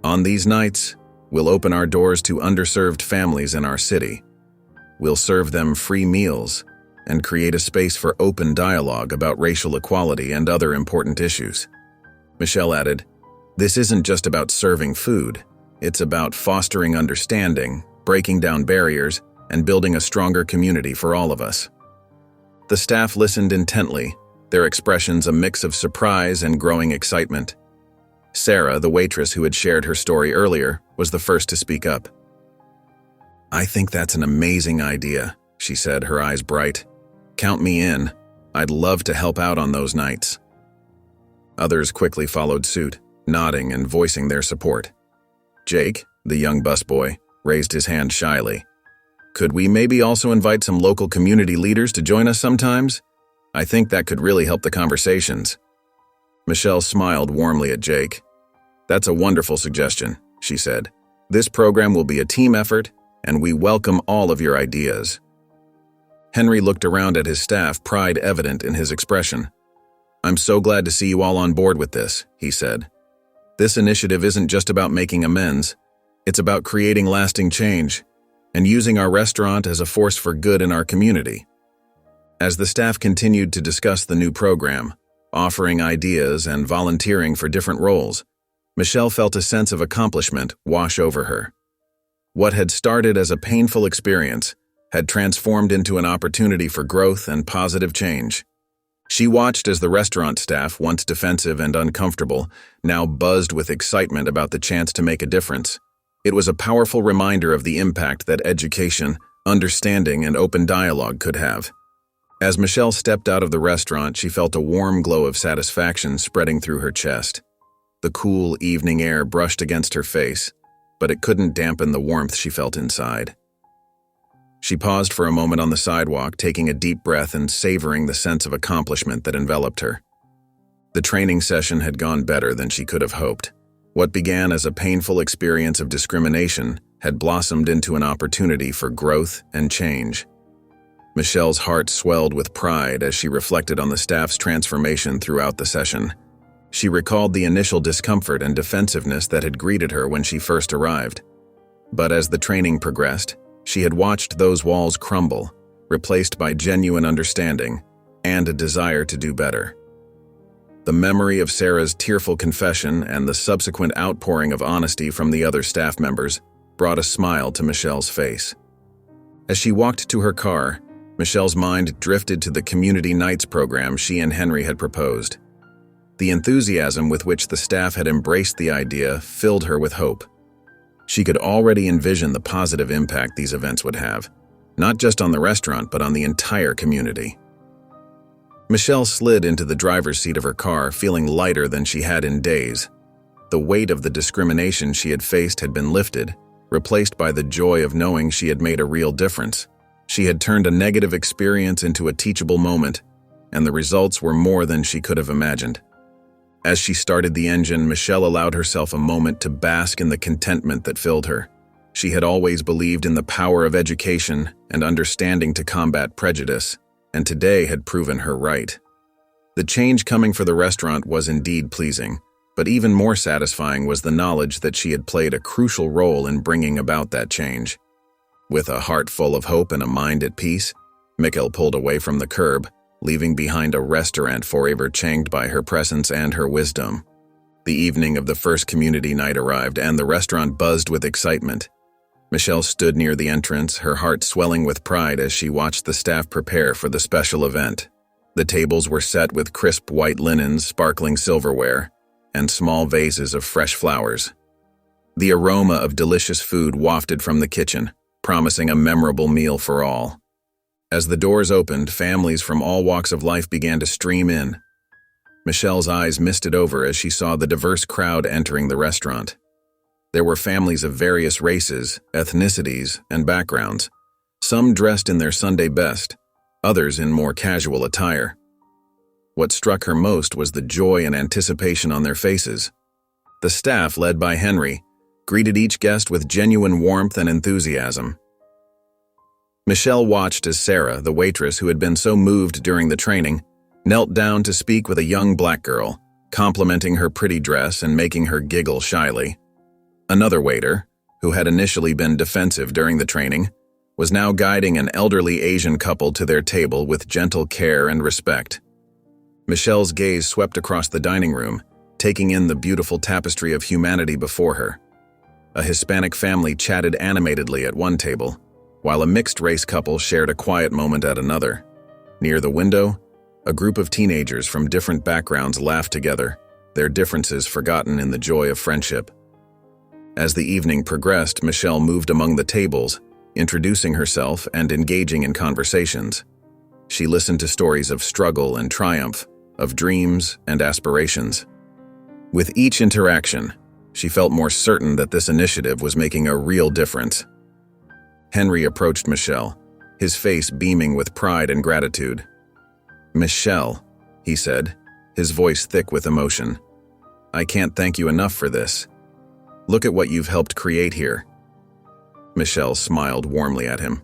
"On these nights, we'll open our doors to underserved families in our city. We'll serve them free meals and create a space for open dialogue about racial equality and other important issues." Michelle added, "This isn't just about serving food. It's about fostering understanding, breaking down barriers, and building a stronger community for all of us." The staff listened intently, their expressions a mix of surprise and growing excitement. Sarah, the waitress who had shared her story earlier, was the first to speak up. "I think that's an amazing idea," she said, her eyes bright. "Count me in. I'd love to help out on those nights." Others quickly followed suit, nodding and voicing their support. Jake, the young busboy, raised his hand shyly. "Could we maybe also invite some local community leaders to join us sometimes? I think that could really help the conversations." Michelle smiled warmly at Jake. "That's a wonderful suggestion," she said. "This program will be a team effort, and we welcome all of your ideas." Henry looked around at his staff, pride evident in his expression. "I'm so glad to see you all on board with this," he said. "This initiative isn't just about making amends. It's about creating lasting change. and using our restaurant as a force for good in our community. As the staff continued to discuss the new program, offering ideas and volunteering for different roles, Michelle felt a sense of accomplishment wash over her. What had started as a painful experience had transformed into an opportunity for growth and positive change. She watched as the restaurant staff, once defensive and uncomfortable, now buzzed with excitement about the chance to make a difference. It was a powerful reminder of the impact that education, understanding, and open dialogue could have. As Michelle stepped out of the restaurant, she felt a warm glow of satisfaction spreading through her chest. The cool evening air brushed against her face, but it couldn't dampen the warmth she felt inside. She paused for a moment on the sidewalk, taking a deep breath and savoring the sense of accomplishment that enveloped her. The training session had gone better than she could have hoped. What began as a painful experience of discrimination had blossomed into an opportunity for growth and change. Michelle's heart swelled with pride as she reflected on the staff's transformation throughout the session. She recalled the initial discomfort and defensiveness that had greeted her when she first arrived. But as the training progressed, she had watched those walls crumble, replaced by genuine understanding and a desire to do better. The memory of Sarah's tearful confession and the subsequent outpouring of honesty from the other staff members brought a smile to Michelle's face. As she walked to her car, Michelle's mind drifted to the community nights program she and Henry had proposed. The enthusiasm with which the staff had embraced the idea filled her with hope. She could already envision the positive impact these events would have, not just on the restaurant but on the entire community. Michelle slid into the driver's seat of her car, feeling lighter than she had in days. The weight of the discrimination she had faced had been lifted, replaced by the joy of knowing she had made a real difference. She had turned a negative experience into a teachable moment, and the results were more than she could have imagined. As she started the engine, Michelle allowed herself a moment to bask in the contentment that filled her. She had always believed in the power of education and understanding to combat prejudice, and today had proven her right. The change coming for the restaurant was indeed pleasing, but even more satisfying was the knowledge that she had played a crucial role in bringing about that change. With a heart full of hope and a mind at peace, Michelle pulled away from the curb, leaving behind a restaurant forever changed by her presence and her wisdom. The evening of the first community night arrived, and the restaurant buzzed with excitement. Michelle stood near the entrance, her heart swelling with pride as she watched the staff prepare for the special event. The tables were set with crisp white linens, sparkling silverware, and small vases of fresh flowers. The aroma of delicious food wafted from the kitchen, promising a memorable meal for all. As the doors opened, families from all walks of life began to stream in. Michelle's eyes misted over as she saw the diverse crowd entering the restaurant. There were families of various races, ethnicities, and backgrounds, some dressed in their Sunday best, others in more casual attire. What struck her most was the joy and anticipation on their faces. The staff, led by Henry, greeted each guest with genuine warmth and enthusiasm. Michelle watched as Sarah, the waitress who had been so moved during the training, knelt down to speak with a young black girl, complimenting her pretty dress and making her giggle shyly. Another waiter, who had initially been defensive during the training, was now guiding an elderly Asian couple to their table with gentle care and respect. Michelle's gaze swept across the dining room, taking in the beautiful tapestry of humanity before her. A Hispanic family chatted animatedly at one table, while a mixed-race couple shared a quiet moment at another. Near the window, a group of teenagers from different backgrounds laughed together, their differences forgotten in the joy of friendship. As the evening progressed, Michelle moved among the tables, introducing herself and engaging in conversations. She listened to stories of struggle and triumph, of dreams and aspirations. With each interaction, she felt more certain that this initiative was making a real difference. Henry approached Michelle, his face beaming with pride and gratitude. "Michelle," he said, his voice thick with emotion, "I can't thank you enough for this. Look at what you've helped create here." Michelle smiled warmly at him.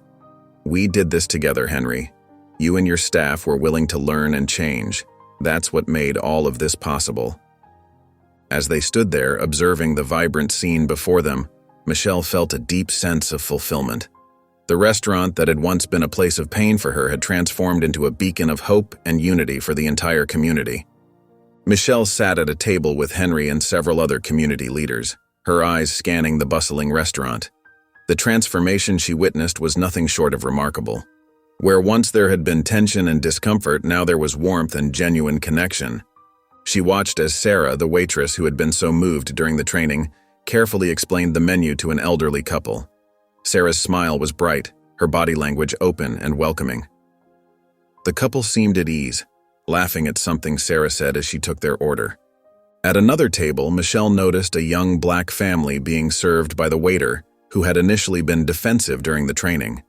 "We did this together, Henry. You and your staff were willing to learn and change. That's what made all of this possible." As they stood there, observing the vibrant scene before them, Michelle felt a deep sense of fulfillment. The restaurant that had once been a place of pain for her had transformed into a beacon of hope and unity for the entire community. Michelle sat at a table with Henry and several other community leaders, her eyes scanning the bustling restaurant. The transformation she witnessed was nothing short of remarkable. Where once there had been tension and discomfort, now there was warmth and genuine connection. She watched as Sarah, the waitress who had been so moved during the training, carefully explained the menu to an elderly couple. Sarah's smile was bright, her body language open and welcoming. The couple seemed at ease, laughing at something Sarah said as she took their order. At another table, Michelle noticed a young black family being served by the waiter, who had initially been defensive during the training.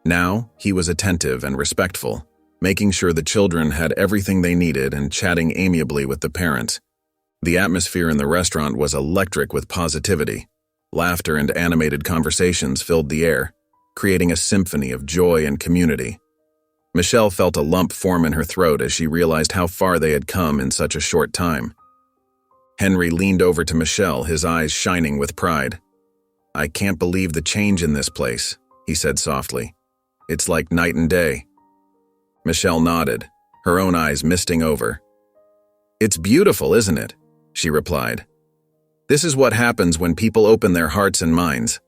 Now, he was attentive and respectful, making sure the children had everything they needed and chatting amiably with the parents. The atmosphere in the restaurant was electric with positivity. Laughter and animated conversations filled the air, creating a symphony of joy and community. Michelle felt a lump form in her throat as she realized how far they had come in such a short time. Henry leaned over to Michelle, his eyes shining with pride. "I can't believe the change in this place," he said softly. "It's like night and day." Michelle nodded, her own eyes misting over. "It's beautiful, isn't it?" she replied. "This is what happens when people open their hearts and minds."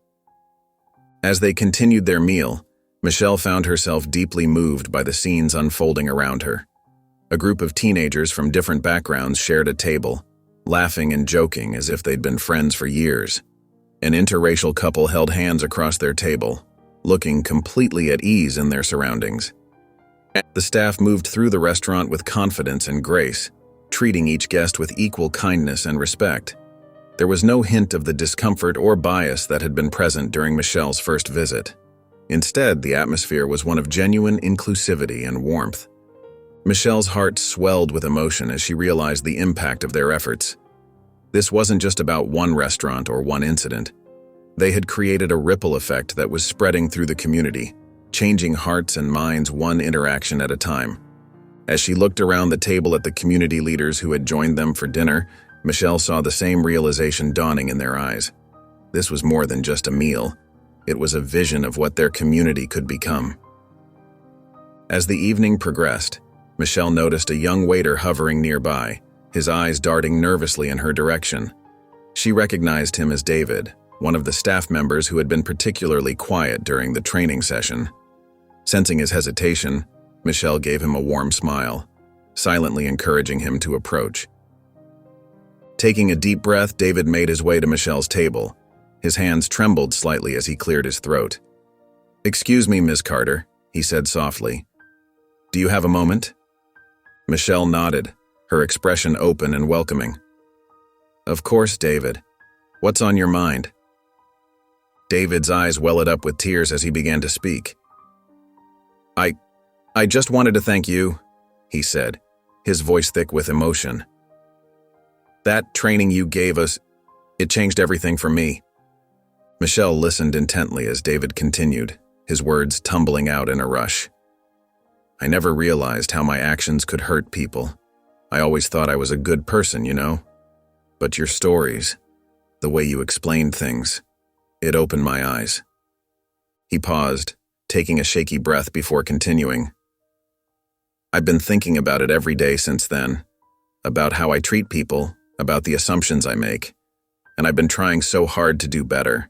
As they continued their meal, Michelle found herself deeply moved by the scenes unfolding around her. A group of teenagers from different backgrounds shared a table, laughing and joking as if they'd been friends for years. An interracial couple held hands across their table, looking completely at ease in their surroundings. The staff moved through the restaurant with confidence and grace, treating each guest with equal kindness and respect. There was no hint of the discomfort or bias that had been present during Michelle's first visit. Instead, the atmosphere was one of genuine inclusivity and warmth. Michelle's heart swelled with emotion as she realized the impact of their efforts. This wasn't just about one restaurant or one incident. They had created a ripple effect that was spreading through the community, changing hearts and minds one interaction at a time. As she looked around the table at the community leaders who had joined them for dinner, Michelle saw the same realization dawning in their eyes. This was more than just a meal. It was a vision of what their community could become. As the evening progressed, Michelle noticed a young waiter hovering nearby, his eyes darting nervously in her direction. She recognized him as David, one of the staff members who had been particularly quiet during the training session. Sensing his hesitation, Michelle gave him a warm smile, silently encouraging him to approach. Taking a deep breath, David made his way to Michelle's table. His hands trembled slightly as he cleared his throat. "Excuse me, Ms. Carter," he said softly. "Do you have a moment?" Michelle nodded, her expression open and welcoming. "Of course, David. What's on your mind?" David's eyes welled up with tears as he began to speak. I just wanted to thank you," he said, his voice thick with emotion. "That training you gave us, it changed everything for me." Michelle listened intently as David continued, his words tumbling out in a rush. "I never realized how my actions could hurt people. I always thought I was a good person, you know? But your stories, the way you explained things, it opened my eyes." He paused, taking a shaky breath before continuing. "I've been thinking about it every day since then, about how I treat people, about the assumptions I make, and I've been trying so hard to do better."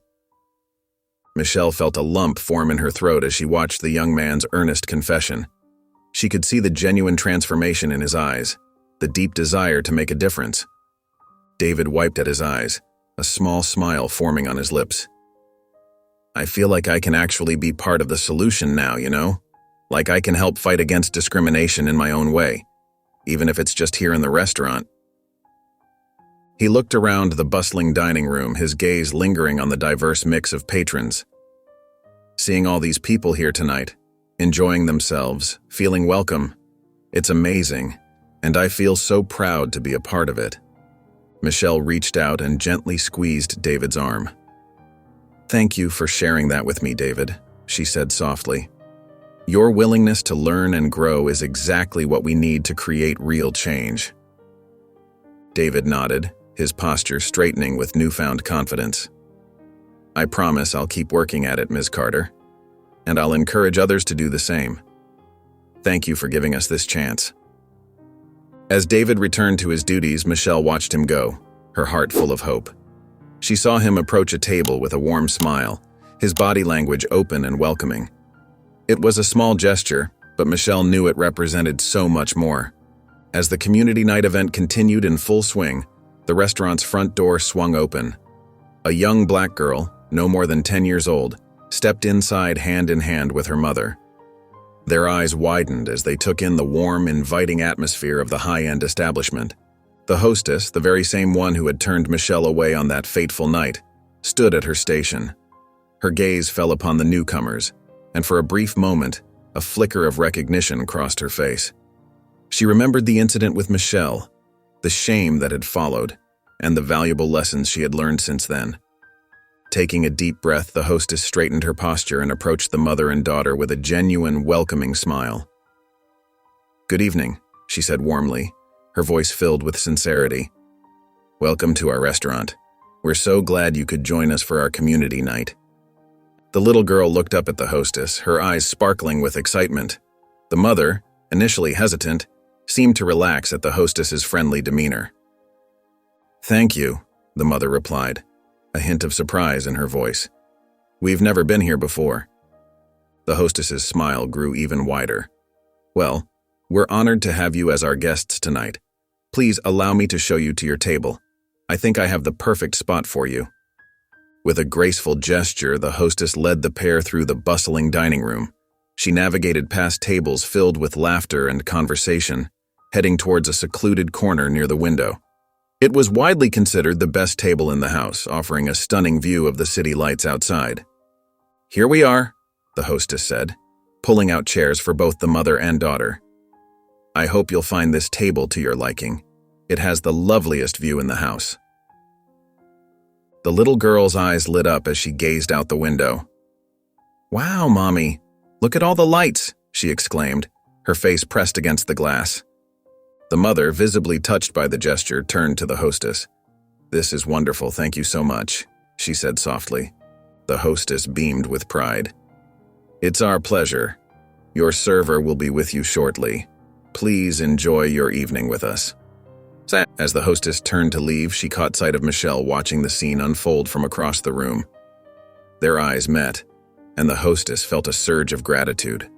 Michelle felt a lump form in her throat as she watched the young man's earnest confession. She could see the genuine transformation in his eyes, the deep desire to make a difference. David wiped at his eyes, a small smile forming on his lips. "I feel like I can actually be part of the solution now, you know? Like I can help fight against discrimination in my own way, even if it's just here in the restaurant." He looked around the bustling dining room, his gaze lingering on the diverse mix of patrons. "Seeing all these people here tonight, enjoying themselves, feeling welcome, it's amazing, and I feel so proud to be a part of it." Michelle reached out and gently squeezed David's arm. "Thank you for sharing that with me, David," she said softly. "Your willingness to learn and grow is exactly what we need to create real change." David nodded, his posture straightening with newfound confidence. "I promise I'll keep working at it, Ms. Carter. and I'll encourage others to do the same. Thank you for giving us this chance." As David returned to his duties, Michelle watched him go, her heart full of hope. She saw him approach a table with a warm smile, his body language open and welcoming. It was a small gesture, but Michelle knew it represented so much more. As the community night event continued in full swing, the restaurant's front door swung open. A young black girl, no more than 10 years old, stepped inside hand in hand with her mother. Their eyes widened as they took in the warm, inviting atmosphere of the high-end establishment. The hostess, the very same one who had turned Michelle away on that fateful night, stood at her station. Her gaze fell upon the newcomers, and for a brief moment, a flicker of recognition crossed her face. She remembered the incident with Michelle, the shame that had followed, and the valuable lessons she had learned since then. Taking a deep breath, the hostess straightened her posture and approached the mother and daughter with a genuine, welcoming smile. "Good evening," she said warmly, her voice filled with sincerity. "Welcome to our restaurant. We're so glad you could join us for our community night." The little girl looked up at the hostess, her eyes sparkling with excitement. The mother, initially hesitant, seemed to relax at the hostess's friendly demeanor. "Thank you," the mother replied, a hint of surprise in her voice. "We've never been here before." The hostess's smile grew even wider. "Well, we're honored to have you as our guests tonight. Please allow me to show you to your table. I think I have the perfect spot for you." With a graceful gesture, the hostess led the pair through the bustling dining room. She navigated past tables filled with laughter and conversation, heading towards a secluded corner near the window. It was widely considered the best table in the house, offering a stunning view of the city lights outside. "Here we are," the hostess said, pulling out chairs for both the mother and daughter. "I hope you'll find this table to your liking. It has the loveliest view in the house." The little girl's eyes lit up as she gazed out the window. "Wow, Mommy, look at all the lights," she exclaimed, her face pressed against the glass. The mother, visibly touched by the gesture, turned to the hostess. "This is wonderful, thank you so much," she said softly. The hostess beamed with pride. "It's our pleasure. Your server will be with you shortly. Please enjoy your evening with us." As the hostess turned to leave, she caught sight of Michelle watching the scene unfold from across the room. Their eyes met, and the hostess felt a surge of gratitude.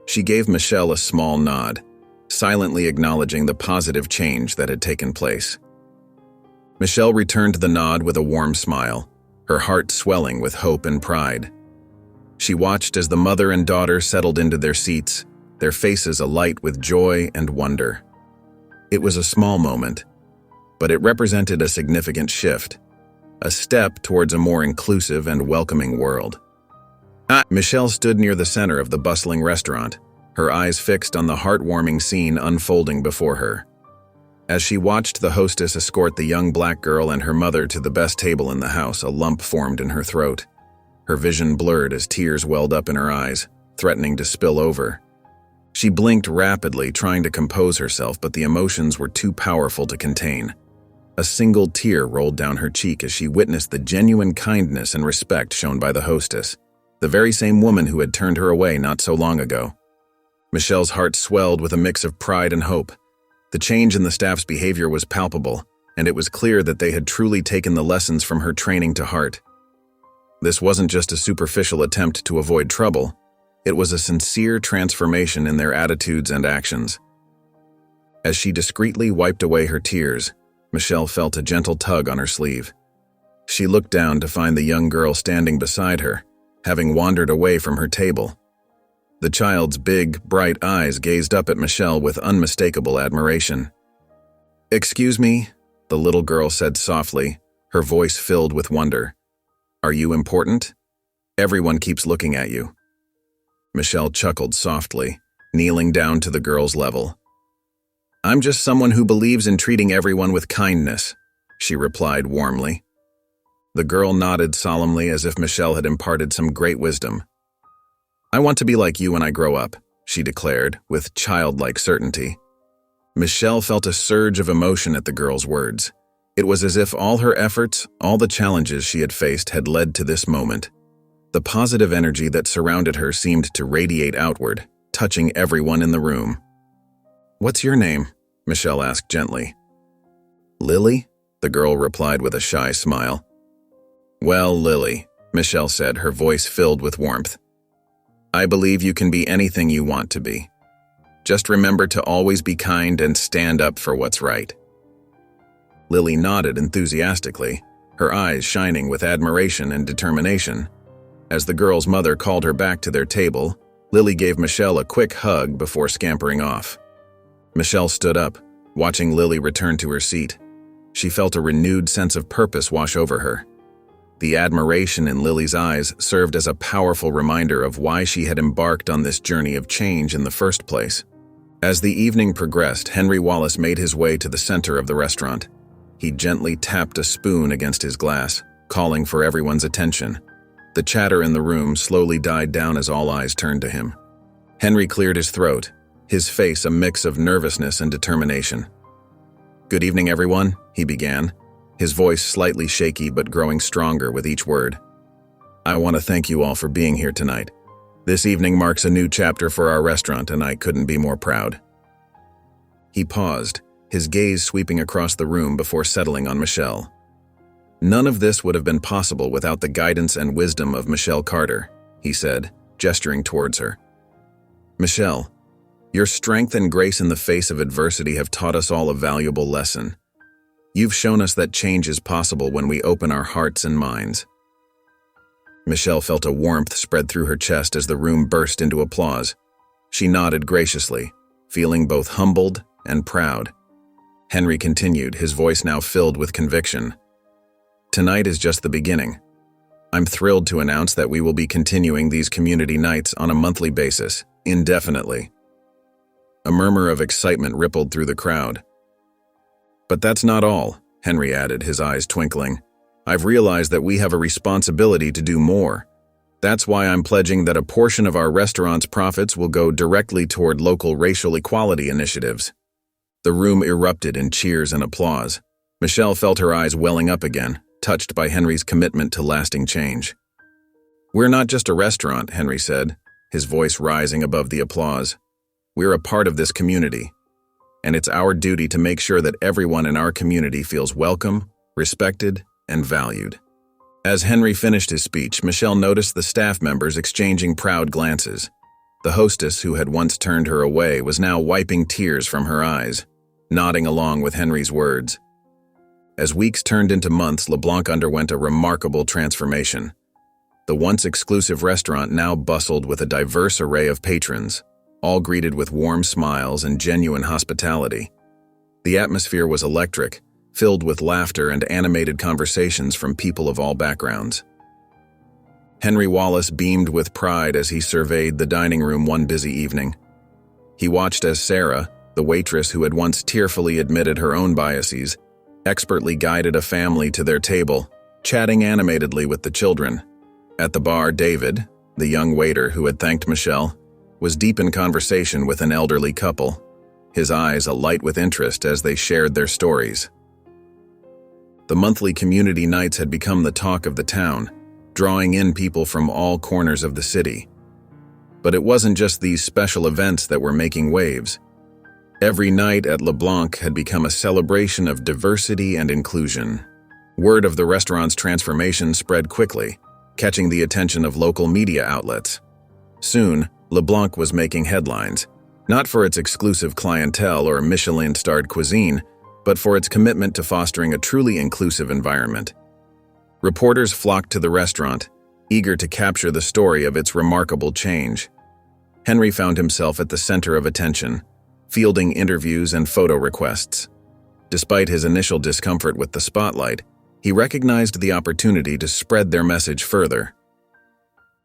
She gave Michelle a small nod, silently acknowledging the positive change that had taken place. Michelle returned the nod with a warm smile, her heart swelling with hope and pride. She watched as the mother and daughter settled into their seats, their faces alight with joy and wonder. It was a small moment, but it represented a significant shift, a step towards a more inclusive and welcoming world. Michelle stood near the center of the bustling restaurant, her eyes fixed on the heartwarming scene unfolding before her. As she watched the hostess escort the young black girl and her mother to the best table in the house, a lump formed in her throat. Her vision blurred as tears welled up in her eyes, threatening to spill over. She blinked rapidly, trying to compose herself, but the emotions were too powerful to contain. A single tear rolled down her cheek as she witnessed the genuine kindness and respect shown by the hostess, the very same woman who had turned her away not so long ago. Michelle's heart swelled with a mix of pride and hope. The change in the staff's behavior was palpable, and it was clear that they had truly taken the lessons from her training to heart. This wasn't just a superficial attempt to avoid trouble. It was a sincere transformation in their attitudes and actions. As she discreetly wiped away her tears, Michelle felt a gentle tug on her sleeve. She looked down to find the young girl standing beside her, having wandered away from her table. The child's big, bright eyes gazed up at Michelle with unmistakable admiration. "Excuse me," the little girl said softly, her voice filled with wonder. "Are you important? Everyone keeps looking at you." Michelle chuckled softly, kneeling down to the girl's level. "I'm just someone who believes in treating everyone with kindness," she replied warmly. The girl nodded solemnly as if Michelle had imparted some great wisdom. "I want to be like you when I grow up," she declared, with childlike certainty. Michelle felt a surge of emotion at the girl's words. It was as if all her efforts, all the challenges she had faced had led to this moment. The positive energy that surrounded her seemed to radiate outward, touching everyone in the room. "What's your name?" Michelle asked gently. "Lily?" the girl replied with a shy smile. "Well, Lily," Michelle said, her voice filled with warmth. "I believe you can be anything you want to be. Just remember to always be kind and stand up for what's right." Lily nodded enthusiastically, her eyes shining with admiration and determination. As the girl's mother called her back to their table, Lily gave Michelle a quick hug before scampering off. Michelle stood up, watching Lily return to her seat. She felt a renewed sense of purpose wash over her. The admiration in Lily's eyes served as a powerful reminder of why she had embarked on this journey of change in the first place. As the evening progressed, Henry Wallace made his way to the center of the restaurant. He gently tapped a spoon against his glass, calling for everyone's attention. The chatter in the room slowly died down as all eyes turned to him. Henry cleared his throat, his face a mix of nervousness and determination. "Good evening, everyone," he began, his voice slightly shaky but growing stronger with each word. "I want to thank you all for being here tonight. This evening marks a new chapter for our restaurant, and I couldn't be more proud." He paused, his gaze sweeping across the room before settling on Michelle. "None of this would have been possible without the guidance and wisdom of Michelle Carter," he said, gesturing towards her. "Michelle, your strength and grace in the face of adversity have taught us all a valuable lesson. You've shown us that change is possible when we open our hearts and minds." Michelle felt a warmth spread through her chest as the room burst into applause. She nodded graciously, feeling both humbled and proud. Henry continued, his voice now filled with conviction. "Tonight is just the beginning. I'm thrilled to announce that we will be continuing these community nights on a monthly basis, indefinitely." A murmur of excitement rippled through the crowd. "But that's not all," Henry added, his eyes twinkling. "I've realized that we have a responsibility to do more. That's why I'm pledging that a portion of our restaurant's profits will go directly toward local racial equality initiatives." The room erupted in cheers and applause. Michelle felt her eyes welling up again, touched by Henry's commitment to lasting change. "We're not just a restaurant," Henry said, his voice rising above the applause. "We're a part of this community, and it's our duty to make sure that everyone in our community feels welcome, respected, and valued." As Henry finished his speech, Michelle noticed the staff members exchanging proud glances. The hostess, who had once turned her away, was now wiping tears from her eyes, nodding along with Henry's words. As weeks turned into months, LeBlanc underwent a remarkable transformation. The once exclusive restaurant now bustled with a diverse array of patrons, all greeted with warm smiles and genuine hospitality. The atmosphere was electric, filled with laughter and animated conversations from people of all backgrounds. Henry Wallace beamed with pride as he surveyed the dining room one busy evening. He watched as Sarah, the waitress who had once tearfully admitted her own biases, expertly guided a family to their table, chatting animatedly with the children. At the bar, David, the young waiter who had thanked Michelle, was deep in conversation with an elderly couple, his eyes alight with interest as they shared their stories. The monthly community nights had become the talk of the town, drawing in people from all corners of the city. But it wasn't just these special events that were making waves. Every night at LeBlanc had become a celebration of diversity and inclusion. Word of the restaurant's transformation spread quickly, catching the attention of local media outlets. Soon, LeBlanc was making headlines, not for its exclusive clientele or Michelin-starred cuisine, but for its commitment to fostering a truly inclusive environment. Reporters flocked to the restaurant, eager to capture the story of its remarkable change. Henry found himself at the center of attention, fielding interviews and photo requests. Despite his initial discomfort with the spotlight, he recognized the opportunity to spread their message further.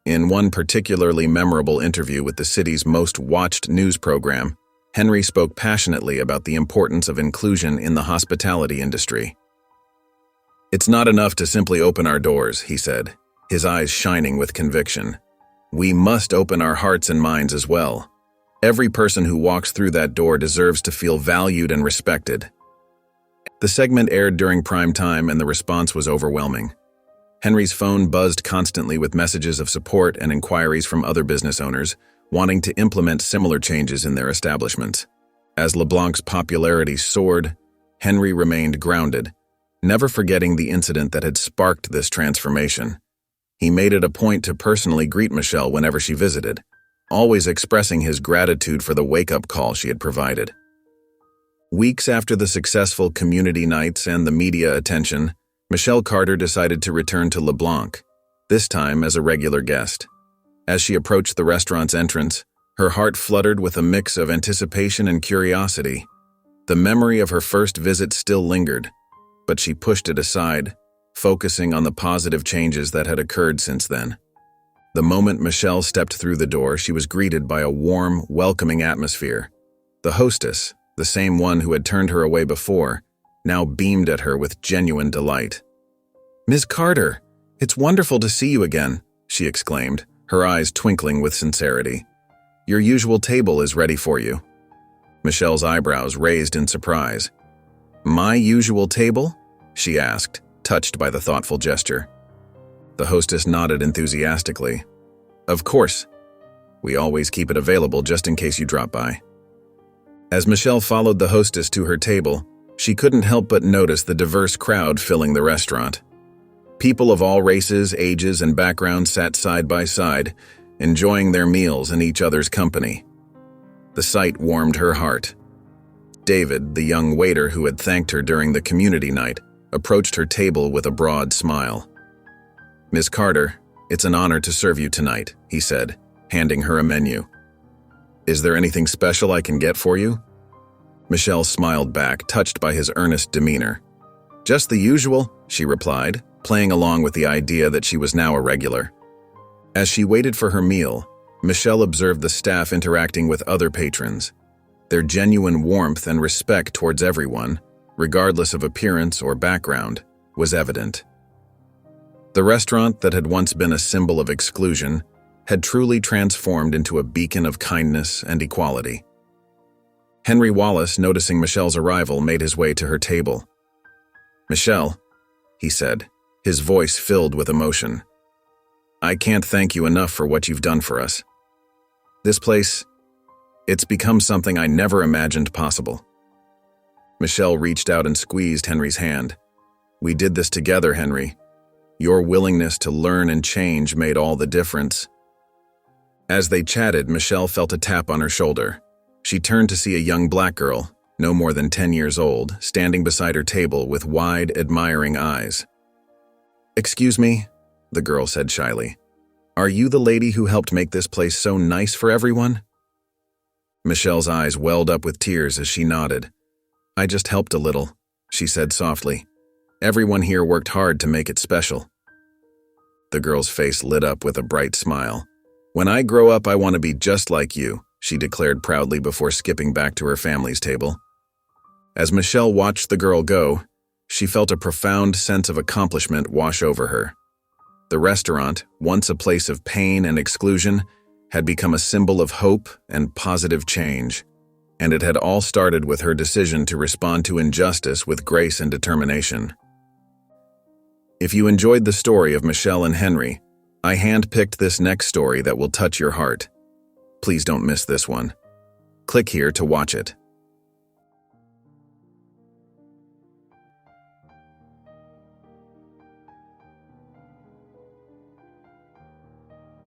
In one particularly memorable interview with the city's most watched news program, Henry spoke passionately about the importance of inclusion in the hospitality industry. "It's not enough to simply open our doors," he said, his eyes shining with conviction. "We must open our hearts and minds as well. Every person who walks through that door deserves to feel valued and respected." The segment aired during prime time and the response was overwhelming. Henry's phone buzzed constantly with messages of support and inquiries from other business owners wanting to implement similar changes in their establishments. As LeBlanc's popularity soared, Henry remained grounded, never forgetting the incident that had sparked this transformation. He made it a point to personally greet Michelle whenever she visited, always expressing his gratitude for the wake-up call she had provided. Weeks after the successful community nights and the media attention, Michelle Carter decided to return to LeBlanc, this time as a regular guest. As she approached the restaurant's entrance, her heart fluttered with a mix of anticipation and curiosity. The memory of her first visit still lingered, but she pushed it aside, focusing on the positive changes that had occurred since then. The moment Michelle stepped through the door, she was greeted by a warm, welcoming atmosphere. The hostess, the same one who had turned her away before, now beamed at her with genuine delight. "Ms. Carter, it's wonderful to see you again," she exclaimed, her eyes twinkling with sincerity. "Your usual table is ready for you." Michelle's eyebrows raised in surprise. "My usual table?" she asked, touched by the thoughtful gesture. The hostess nodded enthusiastically. "Of course. We always keep it available just in case you drop by." As Michelle followed the hostess to her table, she couldn't help but notice the diverse crowd filling the restaurant. People of all races, ages, and backgrounds sat side by side, enjoying their meals in each other's company. The sight warmed her heart. David, the young waiter who had thanked her during the community night, approached her table with a broad smile. "Ms. Carter, it's an honor to serve you tonight," he said, handing her a menu. "Is there anything special I can get for you?" Michelle smiled back, touched by his earnest demeanor. "Just the usual," she replied, playing along with the idea that she was now a regular. As she waited for her meal, Michelle observed the staff interacting with other patrons. Their genuine warmth and respect towards everyone, regardless of appearance or background, was evident. The restaurant that had once been a symbol of exclusion had truly transformed into a beacon of kindness and equality. Henry Wallace, noticing Michelle's arrival, made his way to her table. "Michelle," he said, his voice filled with emotion, "I can't thank you enough for what you've done for us. This place, it's become something I never imagined possible." Michelle reached out and squeezed Henry's hand. "We did this together, Henry. Your willingness to learn and change made all the difference." As they chatted, Michelle felt a tap on her shoulder. She turned to see a young black girl, no more than 10 years old, standing beside her table with wide, admiring eyes. "Excuse me," the girl said shyly. "Are you the lady who helped make this place so nice for everyone?" Michelle's eyes welled up with tears as she nodded. "I just helped a little," she said softly. "Everyone here worked hard to make it special." The girl's face lit up with a bright smile. "When I grow up, I want to be just like you," she declared proudly before skipping back to her family's table. As Michelle watched the girl go, she felt a profound sense of accomplishment wash over her. The restaurant, once a place of pain and exclusion, had become a symbol of hope and positive change, and it had all started with her decision to respond to injustice with grace and determination. If you enjoyed the story of Michelle and Henry, I handpicked this next story that will touch your heart. Please don't miss this one. Click here to watch it.